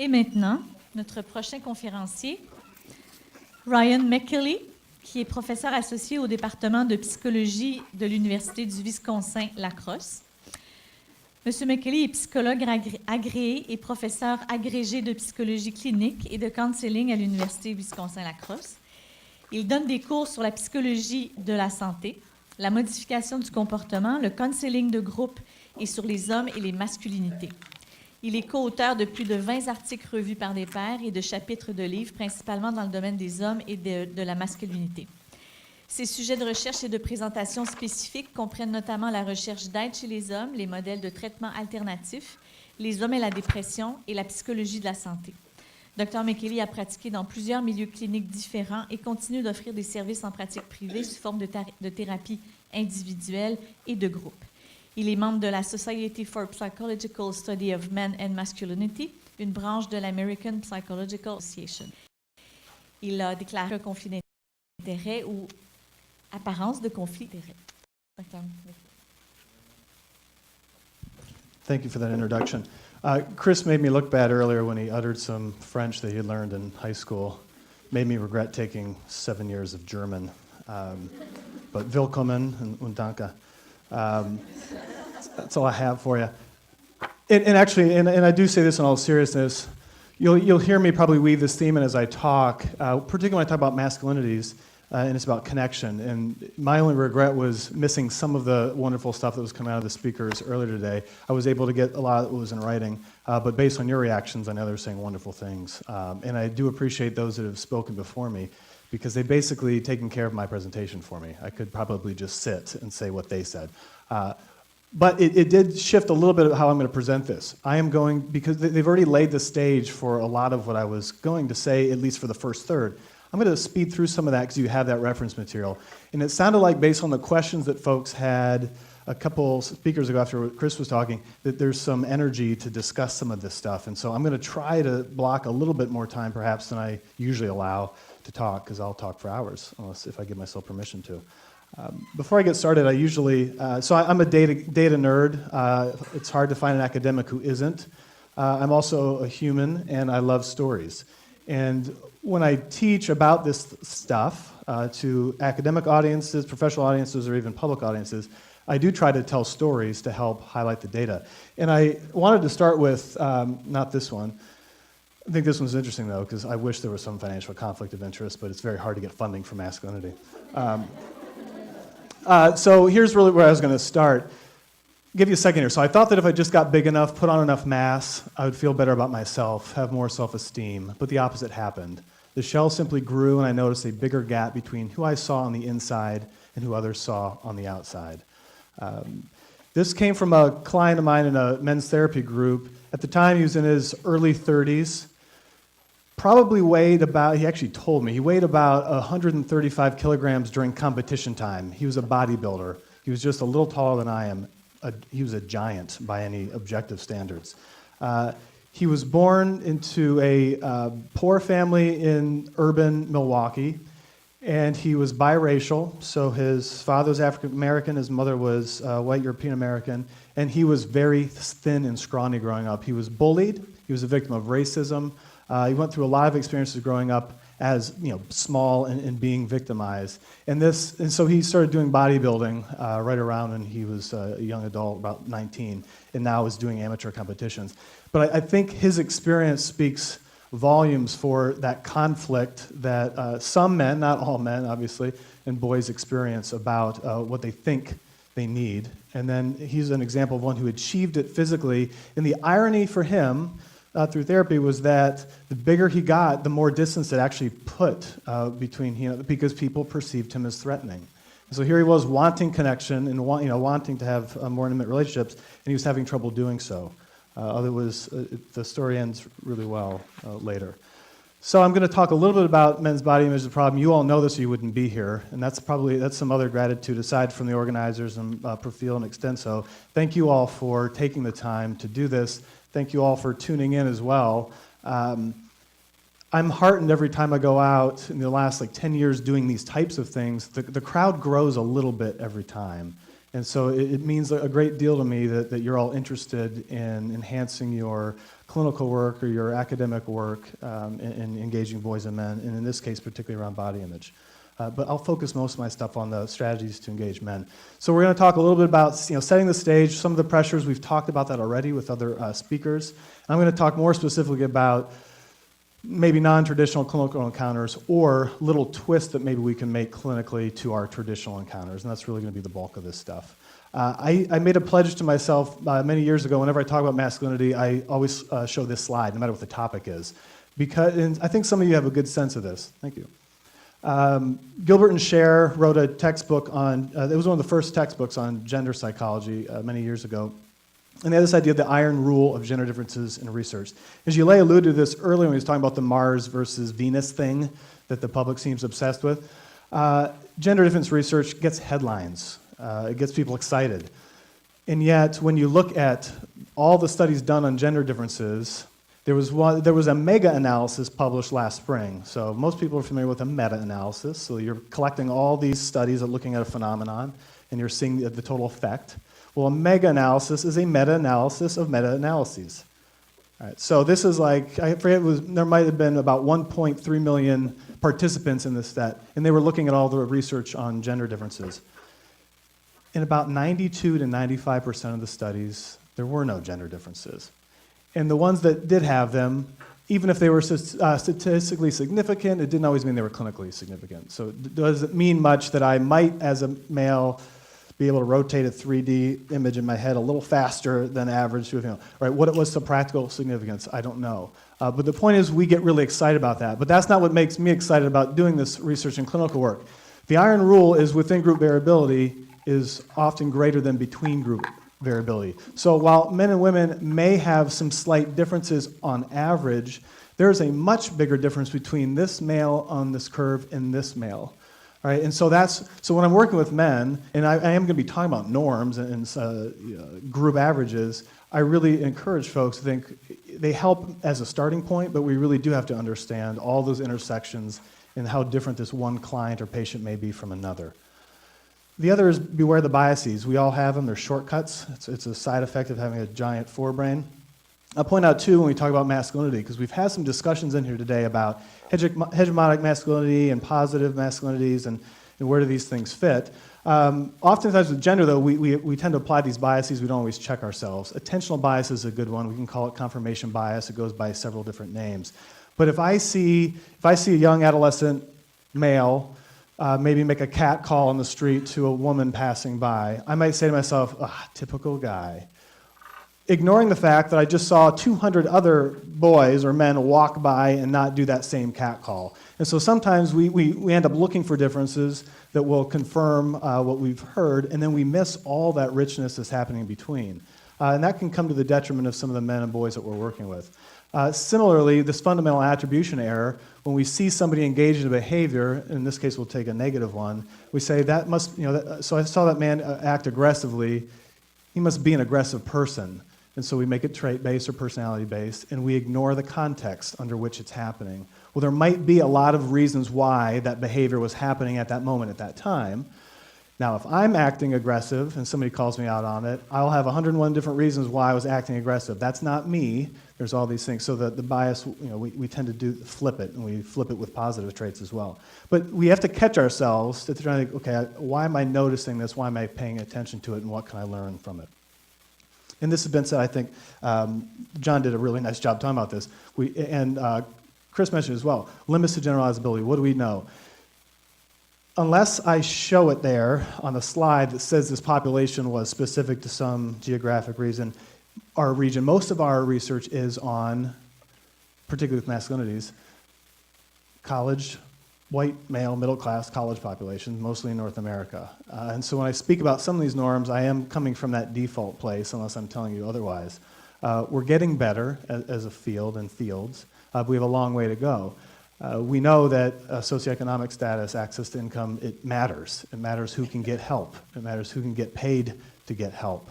Et maintenant, notre prochain conférencier, Ryan McKelley, qui est professeur associé au Département de psychologie de l'Université du Wisconsin-La Crosse. M. McKelley est psychologue agréé et professeur agrégé de psychologie clinique et de counseling à l'Université du Wisconsin-La Crosse. Il donne des cours sur la psychologie de la santé, la modification du comportement, le counseling de groupe et sur les hommes et les masculinités. Il est co-auteur de plus de 20 articles revus par des pairs et de chapitres de livres, principalement dans le domaine des hommes et de la masculinité. Ses sujets de recherche et de présentation spécifiques comprennent notamment la recherche d'aide chez les hommes, les modèles de traitement alternatifs, les hommes et la dépression et la psychologie de la santé. Dr McKelley a pratiqué dans plusieurs milieux cliniques différents et continue d'offrir des services en pratique privée sous forme de thérapie individuelle et de groupe. Il est membre de la Society for Psychological Study of Men and Masculinity, une branche de l'American Psychological Association. Il a déclaré un conflit d'intérêt ou apparence de conflit d'intérêt. Thank you for that introduction. Chris made me look bad earlier when he uttered some French that he had learned in high school. Made me regret taking 7 years of German. But willkommen und danke. That's all I have for you. And actually, and I do say this in all seriousness, you'll hear me probably weave this theme in as I talk, particularly when I talk about masculinities, and it's about connection. And my only regret was missing some of the wonderful stuff that was coming out of the speakers earlier today. I was able to get a lot that was in writing, but based on your reactions, I know they're saying wonderful things. And I do appreciate those that have spoken before me, because they basically taken care of my presentation for me. I could probably just sit and say what they said. But it did shift a little bit of how I'm going to present this. I am going, because they've already laid the stage for a lot of what I was going to say, at least for the first third. I'm going to speed through some of that because you have that reference material. And it sounded like, based on the questions that folks had a couple speakers ago after Chris was talking, that there's some energy to discuss some of this stuff. And so I'm going to try to block a little bit more time, perhaps, than I usually allow to talk, because I'll talk for hours, unless if I give myself permission to. Before I get started, I usually, I'm a data nerd. It's hard to find an academic who isn't. I'm also a human, and I love stories. And when I teach about this stuff to academic audiences, professional audiences, or even public audiences, I do try to tell stories to help highlight the data. And I wanted to start with, not this one. I think this one's interesting, though, because I wish there was some financial conflict of interest, but it's very hard to get funding for masculinity. So here's really where I was going to start. Give you a second here. So I thought that if I just got big enough, put on enough mass, I would feel better about myself, have more self-esteem. But the opposite happened. The shell simply grew, and I noticed a bigger gap between who I saw on the inside and who others saw on the outside. This came from a client of mine in a men's therapy group. At the time, he was in his early 30s. Probably weighed about, he actually told me, he weighed about 135 kilograms during competition time. He was a bodybuilder. He was just a little taller than I am. He was a giant by any objective standards. He was born into a poor family in urban Milwaukee, and he was biracial. So his father was African American, his mother was white European American, and he was very thin and scrawny growing up. He was bullied. He was a victim of racism. He went through a lot of experiences growing up as small and being victimized. And so he started doing bodybuilding right around when he was a young adult, about 19, and now is doing amateur competitions. But I think his experience speaks volumes for that conflict that some men, not all men, obviously, and boys experience about what they think they need. And then he's an example of one who achieved it physically. And the irony for him through therapy was that the bigger he got, the more distance it actually put between him, because people perceived him as threatening. And so here he was wanting connection and wanting to have more intimate relationships, and he was having trouble doing so. The story ends really well later. So I'm going to talk a little bit about men's body image as a problem. You all know this or you wouldn't be here, and that's some other gratitude aside from the organizers and ProfIL and Extenso. Thank you all for taking the time to do this. Thank you all for tuning in as well. I'm heartened every time I go out in the last 10 years doing these types of things. The crowd grows a little bit every time. And so it means a great deal to me that you're all interested in enhancing your clinical work or your academic work in engaging boys and men, and in this case, particularly around body image. But I'll focus most of my stuff on the strategies to engage men. So we're going to talk a little bit about setting the stage, some of the pressures. We've talked about that already with other speakers. And I'm going to talk more specifically about maybe non-traditional clinical encounters or little twists that maybe we can make clinically to our traditional encounters, and that's really going to be the bulk of this stuff. I made a pledge to myself many years ago. Whenever I talk about masculinity, I always show this slide, no matter what the topic is, and I think some of you have a good sense of this. Thank you. Gilbert and Scher wrote a textbook on, it was one of the first textbooks on gender psychology many years ago. And they had this idea of the iron rule of gender differences in research. As Gillet alluded to this earlier when he was talking about the Mars versus Venus thing that the public seems obsessed with, gender difference research gets headlines. It gets people excited. And yet, when you look at all the studies done on gender differences, there was a mega-analysis published last spring. So most people are familiar with a meta-analysis. So you're collecting all these studies and looking at a phenomenon, and you're seeing the total effect. Well, a mega-analysis is a meta-analysis of meta-analyses. All right, so this is like, I forget, there might have been about 1.3 million participants in this set, and they were looking at all the research on gender differences. In about 92 to 95% of the studies, there were no gender differences. And the ones that did have them, even if they were statistically significant, it didn't always mean they were clinically significant. So does it mean much that I might, as a male, be able to rotate a 3D image in my head a little faster than average? Right? What it was the practical significance, I don't know. But the point is we get really excited about that. But that's not what makes me excited about doing this research and clinical work. The iron rule is within group variability is often greater than between group variability. So while men and women may have some slight differences on average, there's a much bigger difference between this male on this curve and this male. Right, and so when I'm working with men, and I am going to be talking about norms and group averages, I really encourage folks to think they help as a starting point, but we really do have to understand all those intersections and how different this one client or patient may be from another. The other is beware the biases. We all have them. They're shortcuts. It's a side effect of having a giant forebrain. I'll point out, too, when we talk about masculinity, because we've had some discussions in here today about hegemonic masculinity and positive masculinities and where do these things fit. Oftentimes with gender, though, we tend to apply these biases. We don't always check ourselves. Attentional bias is a good one. We can call it confirmation bias. It goes by several different names. But if I see a young adolescent male maybe make a cat call on the street to a woman passing by, I might say to myself, typical guy. Ignoring the fact that I just saw 200 other boys or men walk by and not do that same cat call. And so sometimes we end up looking for differences that will confirm what we've heard, and then we miss all that richness that's happening in between. And that can come to the detriment of some of the men and boys that we're working with. Similarly, this fundamental attribution error, when we see somebody engage in a behavior, in this case we'll take a negative one, we say that must, so I saw that man act aggressively, he must be an aggressive person. And so we make it trait-based or personality-based, and we ignore the context under which it's happening. Well, there might be a lot of reasons why that behavior was happening at that moment, at that time. Now, if I'm acting aggressive and somebody calls me out on it, I'll have 101 different reasons why I was acting aggressive. That's not me. There's all these things. So the bias, we tend to flip it, and we flip it with positive traits as well. But we have to catch ourselves to try to think, okay, why am I noticing this? Why am I paying attention to it, and what can I learn from it? And this has been said, I think, John did a really nice job talking about this. Chris mentioned as well, limits to generalizability. What do we know? Unless I show it there on the slide that says this population was specific to some geographic region, most of our research is on, particularly with masculinities, college, white, male, middle-class college populations, mostly in North America. And so when I speak about some of these norms, I am coming from that default place, unless I'm telling you otherwise. We're getting better as a field and fields, but we have a long way to go. We know that socioeconomic status, access to income, it matters. It matters who can get help. It matters who can get paid to get help.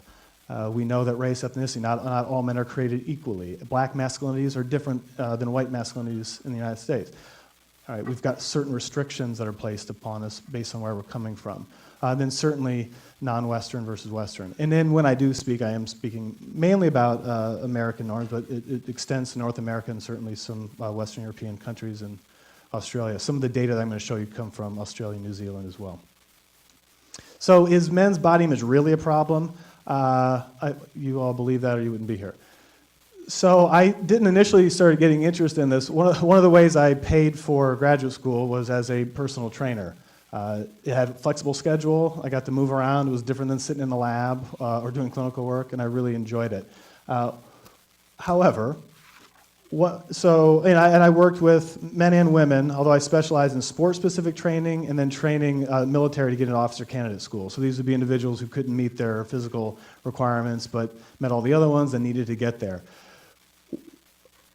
We know that race, ethnicity, not all men are created equally. Black masculinities are different than white masculinities in the United States. All right, we've got certain restrictions that are placed upon us based on where we're coming from. Then certainly non-Western versus Western. And then when I do speak, I am speaking mainly about American norms, but it extends to North America and certainly some Western European countries and Australia. Some of the data that I'm going to show you come from Australia and New Zealand as well. So is men's body image really a problem? You all believe that or you wouldn't be here. So I didn't initially start getting interested in this. One of the ways I paid for graduate school was as a personal trainer. It had a flexible schedule. I got to move around. It was different than sitting in the lab or doing clinical work, and I really enjoyed it. However, I worked with men and women, although I specialized in sport-specific training and then training military to get into officer candidate school. So these would be individuals who couldn't meet their physical requirements but met all the other ones and needed to get there.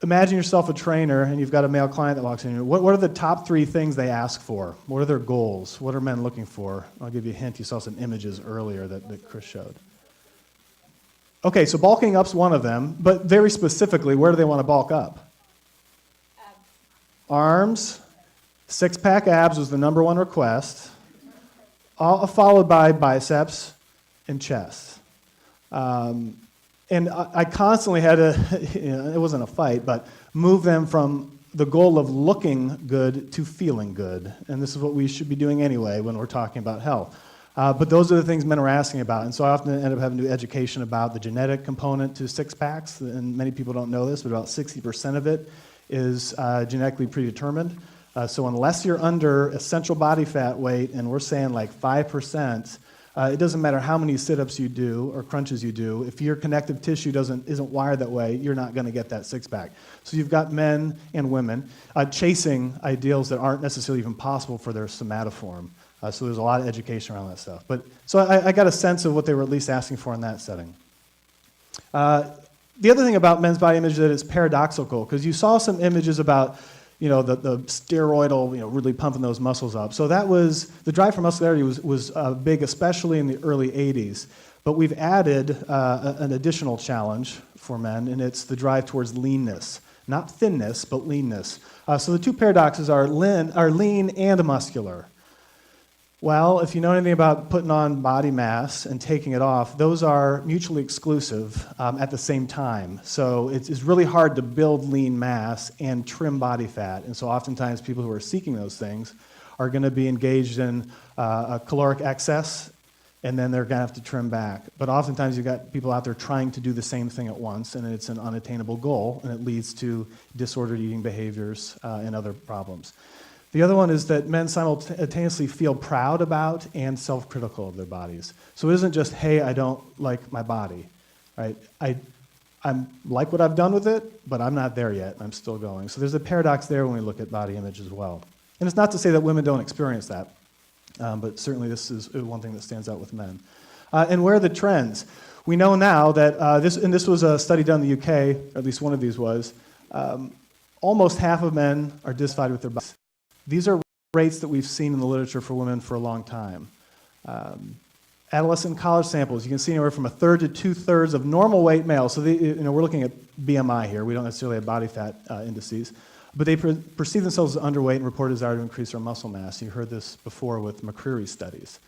Imagine yourself a trainer and you've got a male client that walks in. What are the top 3 things they ask for? What are their goals? What are men looking for? I'll give you a hint. You saw some images earlier that Chris showed. Okay, so bulking up's one of them, but very specifically, where do they want to bulk up? Arms. 6-pack abs was the #1 request, followed by biceps and chest. And I constantly had to, it wasn't a fight, but move them from the goal of looking good to feeling good. And this is what we should be doing anyway when we're talking about health. But those are the things men are asking about. And so I often end up having to do education about the genetic component to 6-packs. And many people don't know this, but about 60% of it is genetically predetermined. So unless you're under essential body fat weight, and we're saying like 5%, it doesn't matter how many sit-ups you do or crunches you do. If your connective tissue isn't wired that way, you're not going to get that 6-pack. So you've got men and women chasing ideals that aren't necessarily even possible for their somatoform. So there's a lot of education around that stuff. So I got a sense of what they were at least asking for in that setting. The other thing about men's body image is that it's paradoxical, because you saw some images about the steroidal, really pumping those muscles up. So that was, the drive for muscularity was big, especially in the early 80s. But we've added an additional challenge for men, and it's the drive towards leanness. Not thinness, but leanness. So the 2 paradoxes are lean and muscular. Well, if you know anything about putting on body mass and taking it off, those are mutually exclusive at the same time. So it's really hard to build lean mass and trim body fat. And so oftentimes people who are seeking those things are going to be engaged in a caloric excess, and then they're going to have to trim back. But oftentimes you've got people out there trying to do the same thing at once, and it's an unattainable goal, and it leads to disordered eating behaviors and other problems. The other one is that men simultaneously feel proud about and self-critical of their bodies. So it isn't just, hey, I don't like my body, right? I like what I've done with it, but I'm not there yet. I'm still going. So there's a paradox there when we look at body image as well. And it's not to say that women don't experience that, but certainly this is one thing that stands out with men. And where are the trends? We know now that, this was a study done in the UK, or at least one of these was, almost half of men are dissatisfied with their bodies. These are rates that we've seen in the literature for women for a long time. Adolescent college samples, you can see anywhere from 1/3 to 2/3 of normal weight males. So we're looking at BMI here. We don't necessarily have body fat indices. But they perceive themselves as underweight and report a desire to increase their muscle mass. You heard this before with McCreary studies.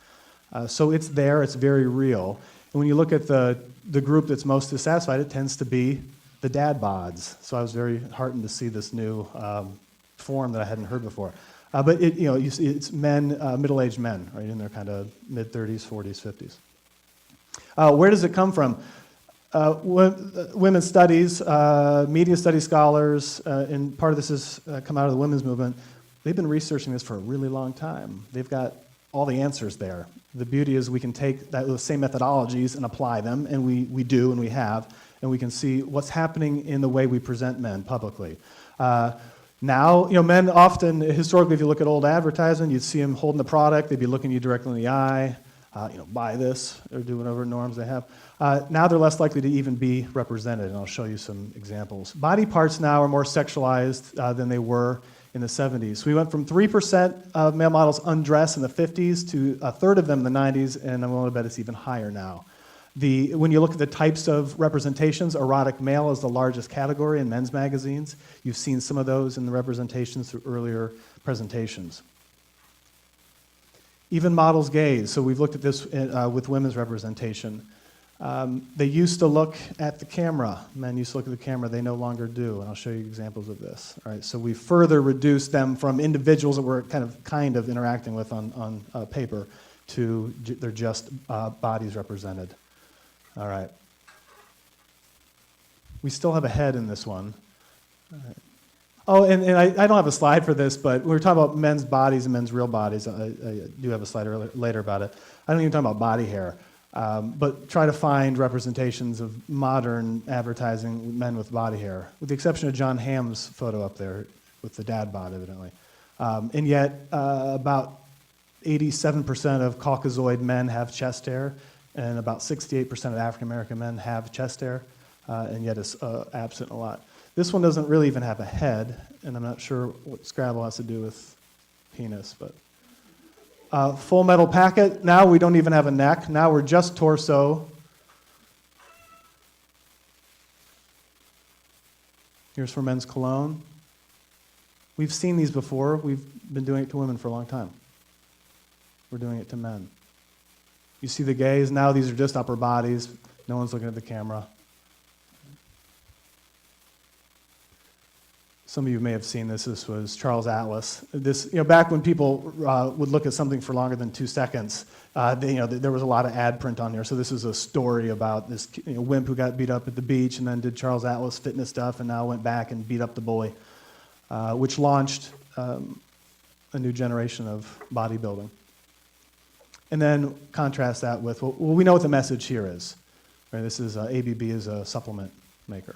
So it's there, it's very real. And when you look at the group that's most dissatisfied, it tends to be the dad bods. So I was very heartened to see this new form that I hadn't heard before. But you see it's men, middle-aged men, right, in their kind of mid-30s, 40s, 50s. Where does it come from? Women's studies, media studies scholars, and part of this has come out of the women's movement. They've been researching this for a really long time. They've got all the answers there. The beauty is we can take those same methodologies and apply them, and we do and we have, and we can see what's happening in the way we present men publicly. Now, men often, historically, if you look at old advertising, you'd see them holding the product, they'd be looking you directly in the eye, buy this, or do whatever norms they have. Now they're less likely to even be represented, and I'll show you some examples. Body parts now are more sexualized than they were in the 70s. We went from 3% of male models undressed in the 50s to 1/3 of them in the 90s, and I'm willing to bet it's even higher now. When you look at the types of representations, erotic male is the largest category in men's magazines. You've seen some of those in the representations through earlier presentations. Even models gaze. So we've looked at this with women's representation. They used to look at the camera. Men used to look at the camera. They no longer do, and I'll show you examples of this. All right, so we further reduced them from individuals that we're kind of interacting with on paper to they're just bodies represented. All right. We still have a head in this one. All right. Oh, and I don't have a slide for this, but we were talking about men's bodies and men's real bodies. I do have a slide later about it. I don't even talk about body hair, but try to find representations of modern advertising with men with body hair, with the exception of John Hamm's photo up there with the dad bod, evidently. And yet, about 87% of Caucasoid men have chest hair, and about 68% of African-American men have chest hair, and yet it's absent a lot. This one doesn't really even have a head, and I'm not sure what Scrabble has to do with penis, but full metal packet. Now we don't even have a neck. Now we're just torso. Here's for men's cologne. We've seen these before. We've been doing it to women for a long time. We're doing it to men. You see the gaze? Now these are just upper bodies. No one's looking at the camera. Some of you may have seen this. This was Charles Atlas. This, back when people would look at something for longer than 2 seconds, there was a lot of ad print on here. So this is a story about this wimp who got beat up at the beach and then did Charles Atlas fitness stuff and now went back and beat up the bully, which launched a new generation of bodybuilding. And then contrast that with, well, we know what the message here is. Right? This is ABB is a supplement maker.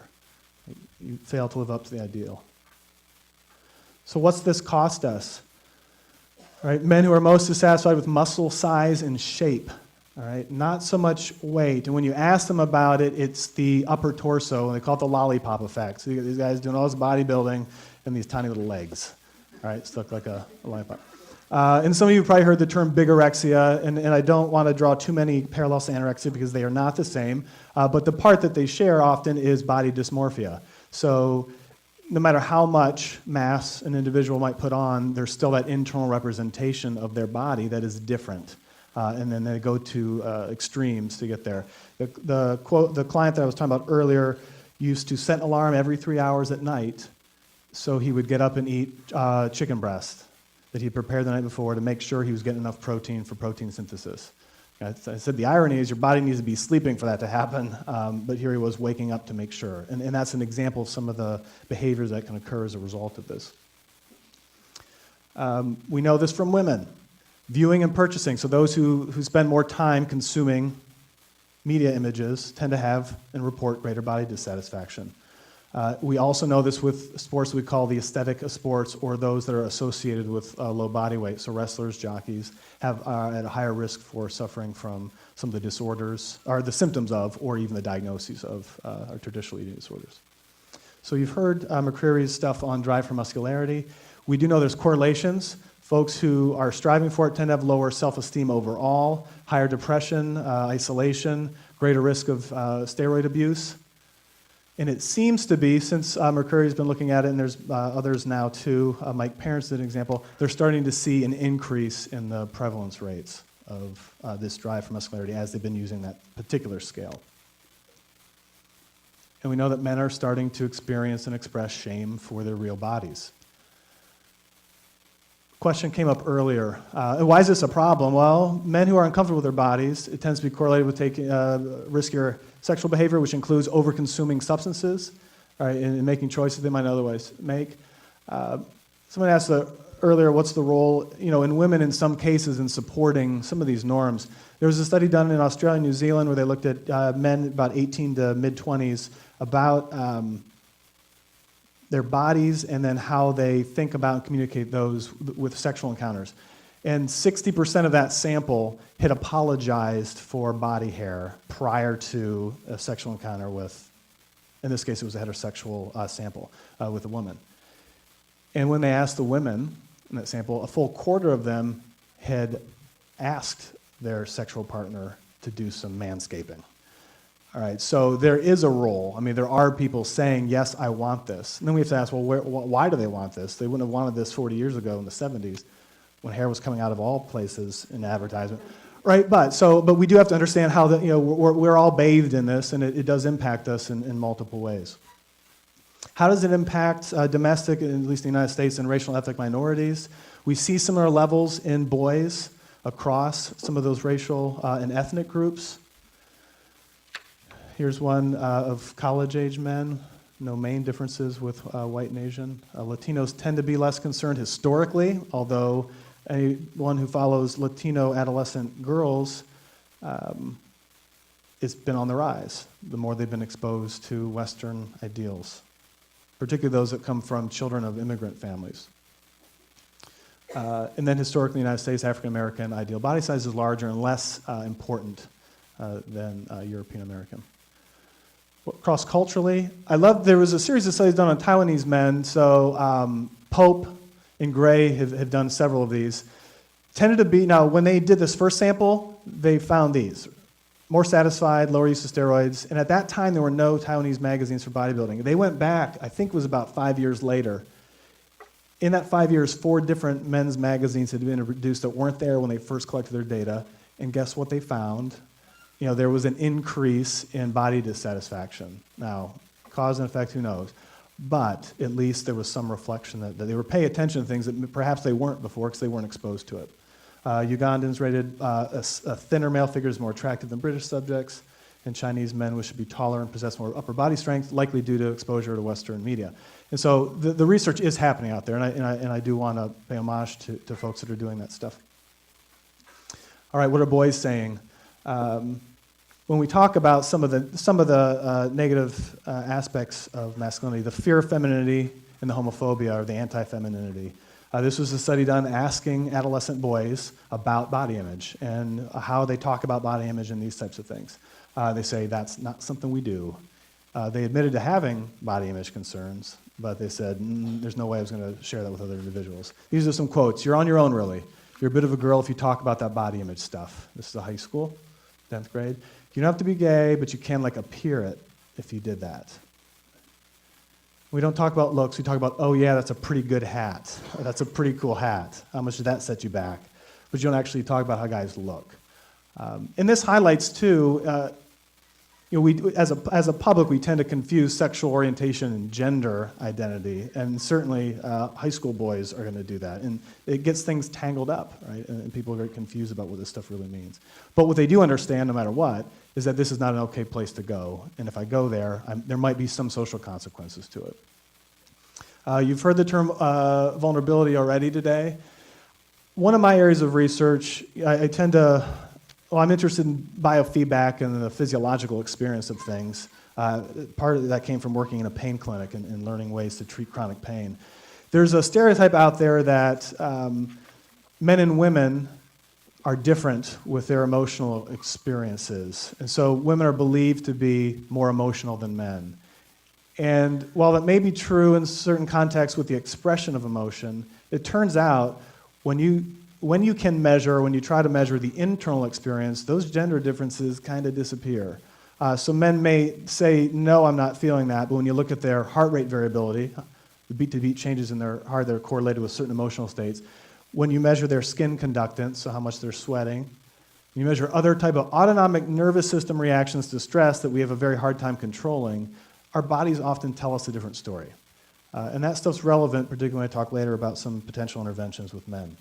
You fail to live up to the ideal. So what's this cost us? All right, men who are most dissatisfied with muscle size and shape. All right, not so much weight. And when you ask them about it, it's the upper torso, and they call it the lollipop effect. So you get these guys doing all this bodybuilding and these tiny little legs. All right, stuck like a lollipop. And some of you have probably heard the term bigorexia, and I don't want to draw too many parallels to anorexia because they are not the same, but the part that they share often is body dysmorphia. So no matter how much mass an individual might put on, there's still that internal representation of their body that is different. And then they go to extremes to get there. The client that I was talking about earlier used to set an alarm every 3 hours at night so he would get up and eat chicken breast that he prepared the night before to make sure he was getting enough protein for protein synthesis. I said the irony is your body needs to be sleeping for that to happen, but here he was waking up to make sure. And that's an example of some of the behaviors that can occur as a result of this. We know this from women. Viewing and purchasing, so those who spend more time consuming media images tend to have and report greater body dissatisfaction. We also know this with sports we call the aesthetic of sports, or those that are associated with low body weight. So wrestlers, jockeys have at a higher risk for suffering from some of the disorders, or the symptoms of, or even the diagnoses of our traditional eating disorders. So you've heard McCreary's stuff on drive for muscularity. We do know there's correlations. Folks who are striving for it tend to have lower self-esteem overall, higher depression, isolation, greater risk of steroid abuse. And it seems to be, since McCreary's been looking at it, and there's others now too, Mike Parents did an example, they're starting to see an increase in the prevalence rates of this drive for muscularity as they've been using that particular scale. And we know that men are starting to experience and express shame for their real bodies. Question came up earlier. Why is this a problem? Well, men who are uncomfortable with their bodies, it tends to be correlated with taking riskier sexual behavior, which includes over-consuming substances, right, and making choices they might otherwise make. Someone asked earlier, what's the role, in women in some cases in supporting some of these norms? There was a study done in Australia and New Zealand where they looked at men about 18 to mid-20s about their bodies and then how they think about and communicate those with sexual encounters. And 60% of that sample had apologized for body hair prior to a sexual encounter with, in this case it was a heterosexual sample, with a woman. And when they asked the women in that sample, a full quarter of them had asked their sexual partner to do some manscaping. All right, so there is a role. I mean, there are people saying, yes, I want this. And then we have to ask, well, why do they want this? They wouldn't have wanted this 40 years ago in the 70s when hair was coming out of all places in advertisement. Right, but we do have to understand how that, we're all bathed in this, and it does impact us in multiple ways. How does it impact domestic, at least in the United States, and racial and ethnic minorities? We see similar levels in boys across some of those racial and ethnic groups. Here's one of college-age men. No main differences with white and Asian. Latinos tend to be less concerned historically, although anyone who follows Latino adolescent girls, it's been on the rise the more they've been exposed to Western ideals, particularly those that come from children of immigrant families. And then historically in the United States, African-American ideal body size is larger and less important than European American. Cross-culturally, there was a series of studies done on Taiwanese men, so Pope and Gray have done several of these. Tended to be, now when they did this first sample, they found these. More satisfied, lower use of steroids, and at that time there were no Taiwanese magazines for bodybuilding. They went back, I think it was about 5 years later. In that 5 years, 4 different men's magazines had been produced that weren't there when they first collected their data, and guess what they found? There was an increase in body dissatisfaction. Now, cause and effect, who knows? But at least there was some reflection that they were paying attention to things that perhaps they weren't before because they weren't exposed to it. Ugandans rated a thinner male figure as more attractive than British subjects, and Chinese men wished to be taller and possess more upper body strength, likely due to exposure to Western media. And so the research is happening out there, and I do want to pay homage to folks that are doing that stuff. All right, what are boys saying? When we talk about some of the negative aspects of masculinity, the fear of femininity and the homophobia or the anti-femininity, this was a study done asking adolescent boys about body image and how they talk about body image and these types of things. They say that's not something we do. They admitted to having body image concerns, but they said, there's no way I was going to share that with other individuals. These are some quotes. You're on your own, really. You're a bit of a girl if you talk about that body image stuff. This is a high school, 10th grade. You don't have to be gay, but you can appear it if you did that. We don't talk about looks. We talk about, oh yeah, that's a pretty good hat. Or, that's a pretty cool hat. How much did that set you back? But you don't actually talk about how guys look. And this highlights too, we as a public, we tend to confuse sexual orientation and gender identity, and certainly high school boys are going to do that, and it gets things tangled up, right? And people get confused about what this stuff really means. But what they do understand, no matter what, is that this is not an okay place to go, and if I go there, there might be some social consequences to it. You've heard the term vulnerability already today. One of my areas of research, I'm interested in biofeedback and the physiological experience of things. Part of that came from working in a pain clinic and learning ways to treat chronic pain. There's a stereotype out there that men and women are different with their emotional experiences. And so women are believed to be more emotional than men. And while that may be true in certain contexts with the expression of emotion, it turns out when you can measure, when you try to measure the internal experience, those gender differences kind of disappear. So men may say, no, I'm not feeling that, but when you look at their heart rate variability, the beat-to-beat changes in their heart that are correlated with certain emotional states, when you measure their skin conductance, so how much they're sweating, you measure other type of autonomic nervous system reactions to stress that we have a very hard time controlling, our bodies often tell us a different story. And that stuff's relevant, particularly when I talk later about some potential interventions with men.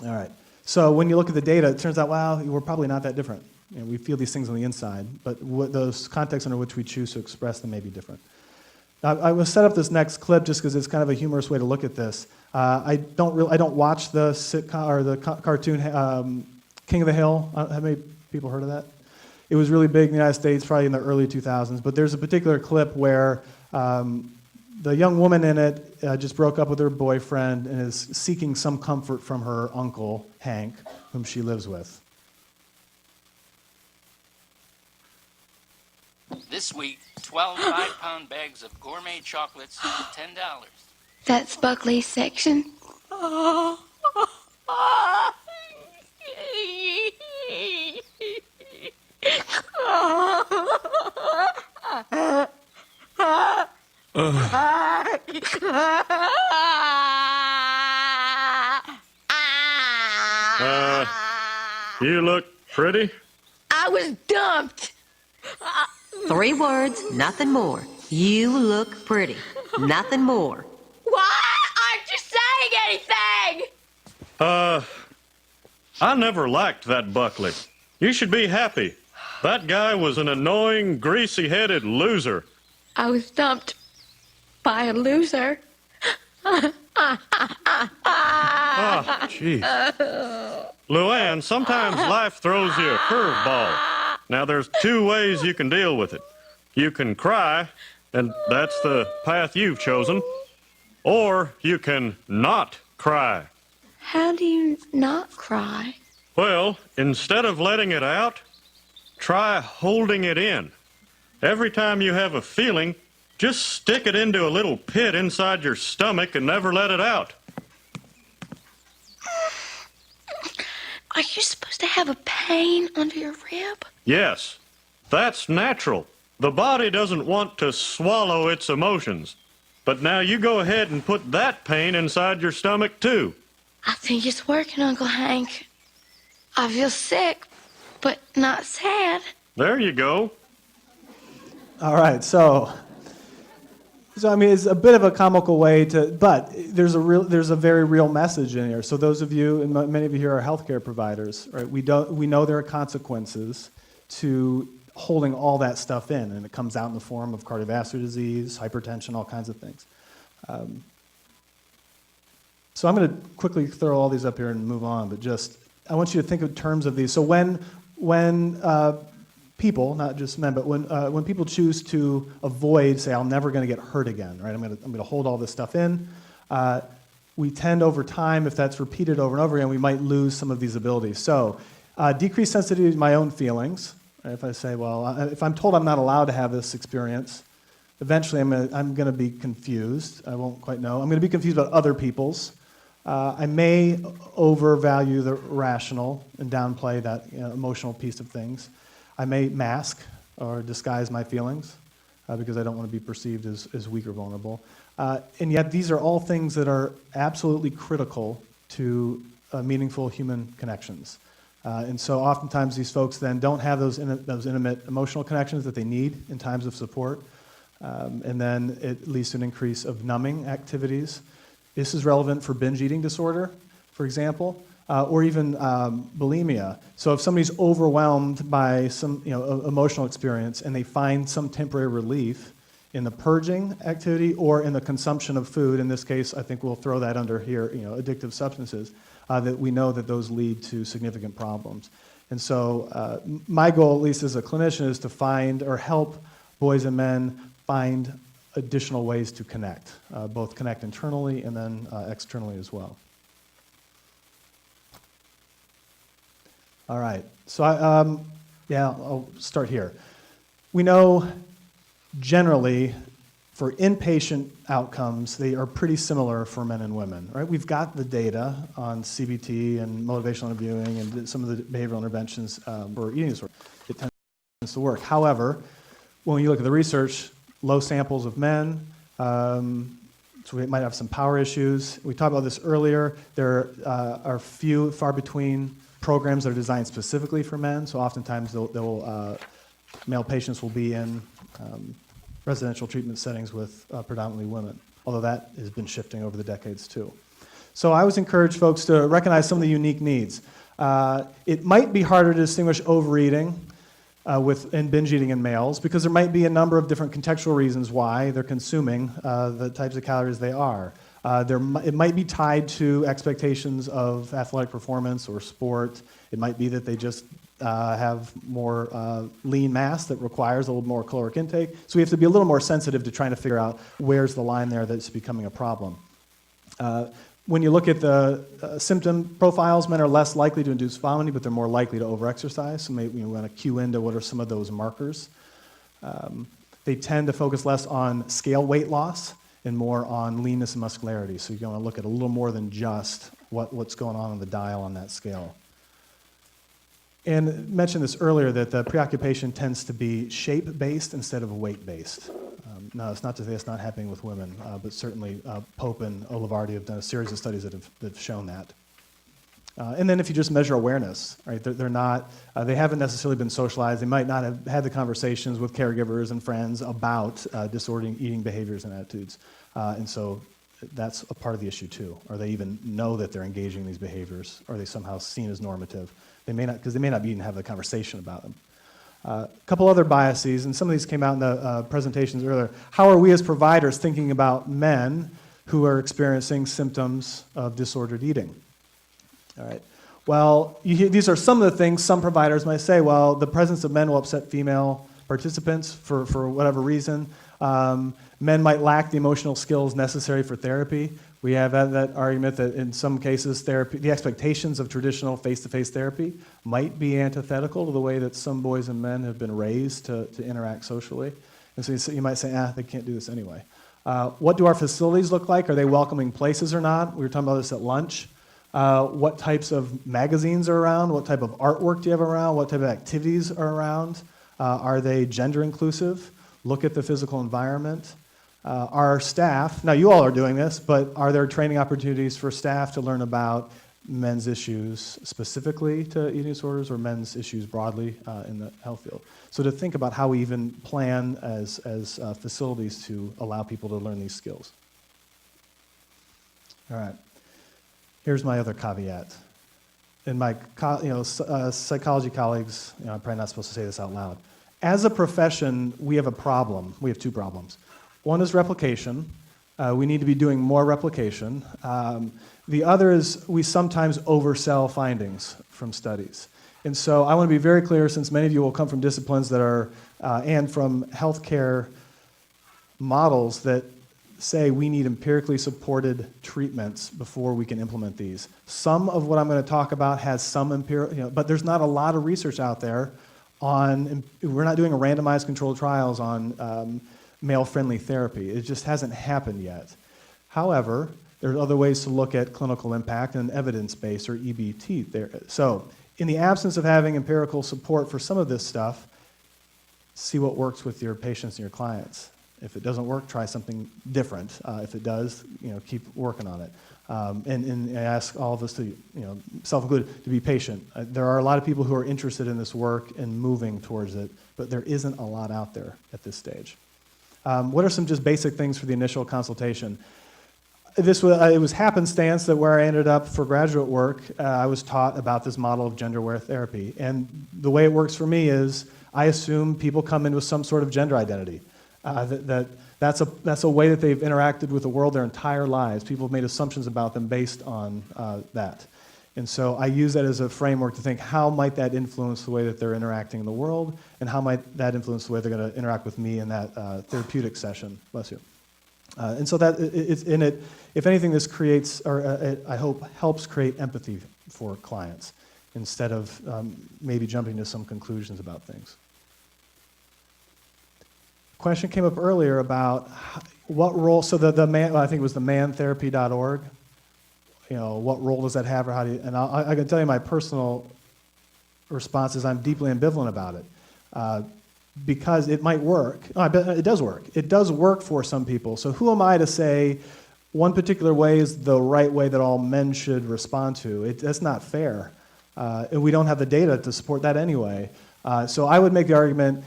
All right, so when you look at the data, it turns out, wow, we're probably not that different. We feel these things on the inside, but those contexts under which we choose to express them may be different. I will set up this next clip just because it's kind of a humorous way to look at this. I don't watch the sitcom or the cartoon King of the Hill. Have many people heard of that? It was really big in the United States, probably in the early 2000s. But there's a particular clip where the young woman in it just broke up with her boyfriend and is seeking some comfort from her uncle Hank, whom she lives with. This week, 12 5-pound bags of gourmet chocolates for $10. That's Buckley's section. You look pretty. I was dumped. 3 words, nothing more. You look pretty. Nothing more. Why aren't you saying anything? I never liked that Buckley. You should be happy. That guy was an annoying, greasy-headed loser. I was dumped by a loser. Jeez. Luann, sometimes life throws you a curveball. Now, there's 2 ways you can deal with it. You can cry, and that's the path you've chosen. Or you can not cry. How do you not cry? Well, instead of letting it out, try holding it in. Every time you have a feeling, just stick it into a little pit inside your stomach and never let it out. Are you supposed to have a pain under your rib? Yes, that's natural. The body doesn't want to swallow its emotions. But now you go ahead and put that pain inside your stomach, too. I think it's working, Uncle Hank. I feel sick, but not sad. There you go. All right, so I mean, it's a bit of a comical way to, but there's a very real message in here. So those of you, and many of you here are healthcare providers, right? We know there are consequences to holding all that stuff in, and it comes out in the form of cardiovascular disease, hypertension, all kinds of things. So I'm going to quickly throw all these up here and move on, but just I want you to think in terms of these. So when people, not just men, but when people choose to avoid, say, I'm never going to get hurt again, right? I'm going to hold all this stuff in. We tend over time, if that's repeated over and over again, we might lose some of these abilities. So decreased sensitivity to my own feelings. Right? If I say, well, if I'm told I'm not allowed to have this experience, eventually I'm going to be confused. I won't quite know. I'm going to be confused about other people's. I may overvalue the rational and downplay that emotional piece of things. I may mask or disguise my feelings because I don't want to be perceived as weak or vulnerable. And yet these are all things that are absolutely critical to meaningful human connections. And so oftentimes these folks then don't have those intimate emotional connections that they need in times of support. And then it leads to an increase of numbing activities. This is relevant for binge eating disorder, for example, or even bulimia. So if somebody's overwhelmed by some emotional experience and they find some temporary relief in the purging activity or in the consumption of food, in this case, I think we'll throw that under here, addictive substances, that we know that those lead to significant problems. And so my goal, at least as a clinician, is to find or help boys and men find additional ways to connect, both connect internally and then externally as well. All right, so I'll start here. We know generally for inpatient outcomes, they are pretty similar for men and women, right? We've got the data on CBT and motivational interviewing and some of the behavioral interventions for eating disorder. It tends to work. However, when you look at the research, low samples of men, so we might have some power issues. We talked about this earlier. There are few, far between programs that are designed specifically for men, so oftentimes male patients will be in residential treatment settings with predominantly women, although that has been shifting over the decades too. So I always encourage folks to recognize some of the unique needs. It might be harder to distinguish overeating and binge eating in males because there might be a number of different contextual reasons why they're consuming the types of calories they are. It might be tied to expectations of athletic performance or sport. It might be that they just have more lean mass that requires a little more caloric intake. So we have to be a little more sensitive to trying to figure out where's the line there that's becoming a problem. When you look at the symptom profiles, men are less likely to induce vomiting, but they're more likely to overexercise. So maybe we want to cue into what are some of those markers. They tend to focus less on scale weight loss and more on leanness and muscularity. So you're going to look at a little more than just what's going on the dial on that scale. And I mentioned this earlier that the preoccupation tends to be shape-based instead of weight-based. no, it's not to say it's not happening with women, but certainly Pope and Olivardi have done a series of studies that have shown that. And then if you just measure awareness, right, they're not, they haven't necessarily been socialized. They might not have had the conversations with caregivers and friends about disordered eating behaviors and attitudes. And so that's a part of the issue too. Or they even know that they're engaging in these behaviors, or they somehow seen as normative. They may not, because they may not even have the conversation about them. A couple other biases, and some of these came out in the presentations earlier. How are we as providers thinking about men who are experiencing symptoms of disordered eating? All right. Well, these are some of the things some providers might say. Well, the presence of men will upset female participants for whatever reason. Men might lack the emotional skills necessary for therapy. We have that argument that in some cases therapy, the expectations of traditional face-to-face therapy might be antithetical to the way that some boys and men have been raised to interact socially. And so you might say, they can't do this anyway. What do our facilities look like? Are they welcoming places or not? We were talking about this at lunch. What types of magazines are around? What type of artwork do you have around? What type of activities are around? Are they gender inclusive? Look at the physical environment. Our staff, now you all are doing this, but are there training opportunities for staff to learn about men's issues specifically to eating disorders or men's issues broadly in the health field? So to think about how we even plan as facilities to allow people to learn these skills. All right. Here's my other caveat. And my psychology colleagues, I'm probably not supposed to say this out loud. As a profession, we have a problem. We have two problems. One is replication. We need to be doing more replication. The other is we sometimes oversell findings from studies. And so I want to be very clear, since many of you will come from disciplines that are, and from healthcare models that say we need empirically supported treatments before we can implement these. Some of what I'm going to talk about has some empirical, but there's not a lot of research out there on, we're not doing a randomized controlled trials on male-friendly therapy. It just hasn't happened yet. However, there are other ways to look at clinical impact and evidence-based, or EBT there. So, in the absence of having empirical support for some of this stuff, see what works with your patients and your clients. If it doesn't work, try something different. If it does, keep working on it. And I ask all of us to, self-included, to be patient. There are a lot of people who are interested in this work and moving towards it, but there isn't a lot out there at this stage. What are some just basic things for the initial consultation? It was happenstance that where I ended up for graduate work, I was taught about this model of gender-aware therapy. And the way it works for me is I assume people come in with some sort of gender identity. That's a way that they've interacted with the world their entire lives. People have made assumptions about them based on that. And so I use that as a framework to think, how might that influence the way that they're interacting in the world, and how might that influence the way they're going to interact with me in that therapeutic session. Bless you. And so that it's in it. If anything, this creates, or I hope helps create empathy for clients instead of maybe jumping to some conclusions about things. Question came up earlier about what role. So the man, I think it was the mantherapy.org. What role does that have, or how do you? And I can tell you my personal response is I'm deeply ambivalent about it. Because it might work. I bet it does work. It does work for some people. So who am I to say one particular way is the right way that all men should respond to? That's not fair. And we don't have the data to support that anyway. So I would make the argument,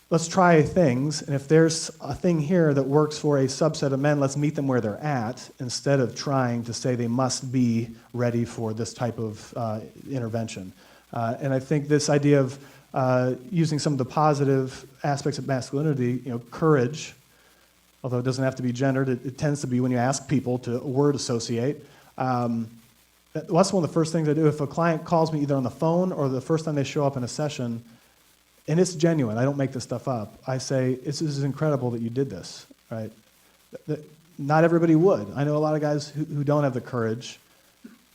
let's try things, and if there's a thing here that works for a subset of men, let's meet them where they're at, instead of trying to say they must be ready for this type of intervention. And I think this idea of using some of the positive aspects of masculinity, courage, although it doesn't have to be gendered, it tends to be when you ask people to word associate. That's one of the first things I do. If a client calls me either on the phone or the first time they show up in a session, and it's genuine, I don't make this stuff up, I say, this is incredible that you did this, right? Not everybody would. I know a lot of guys who don't have the courage,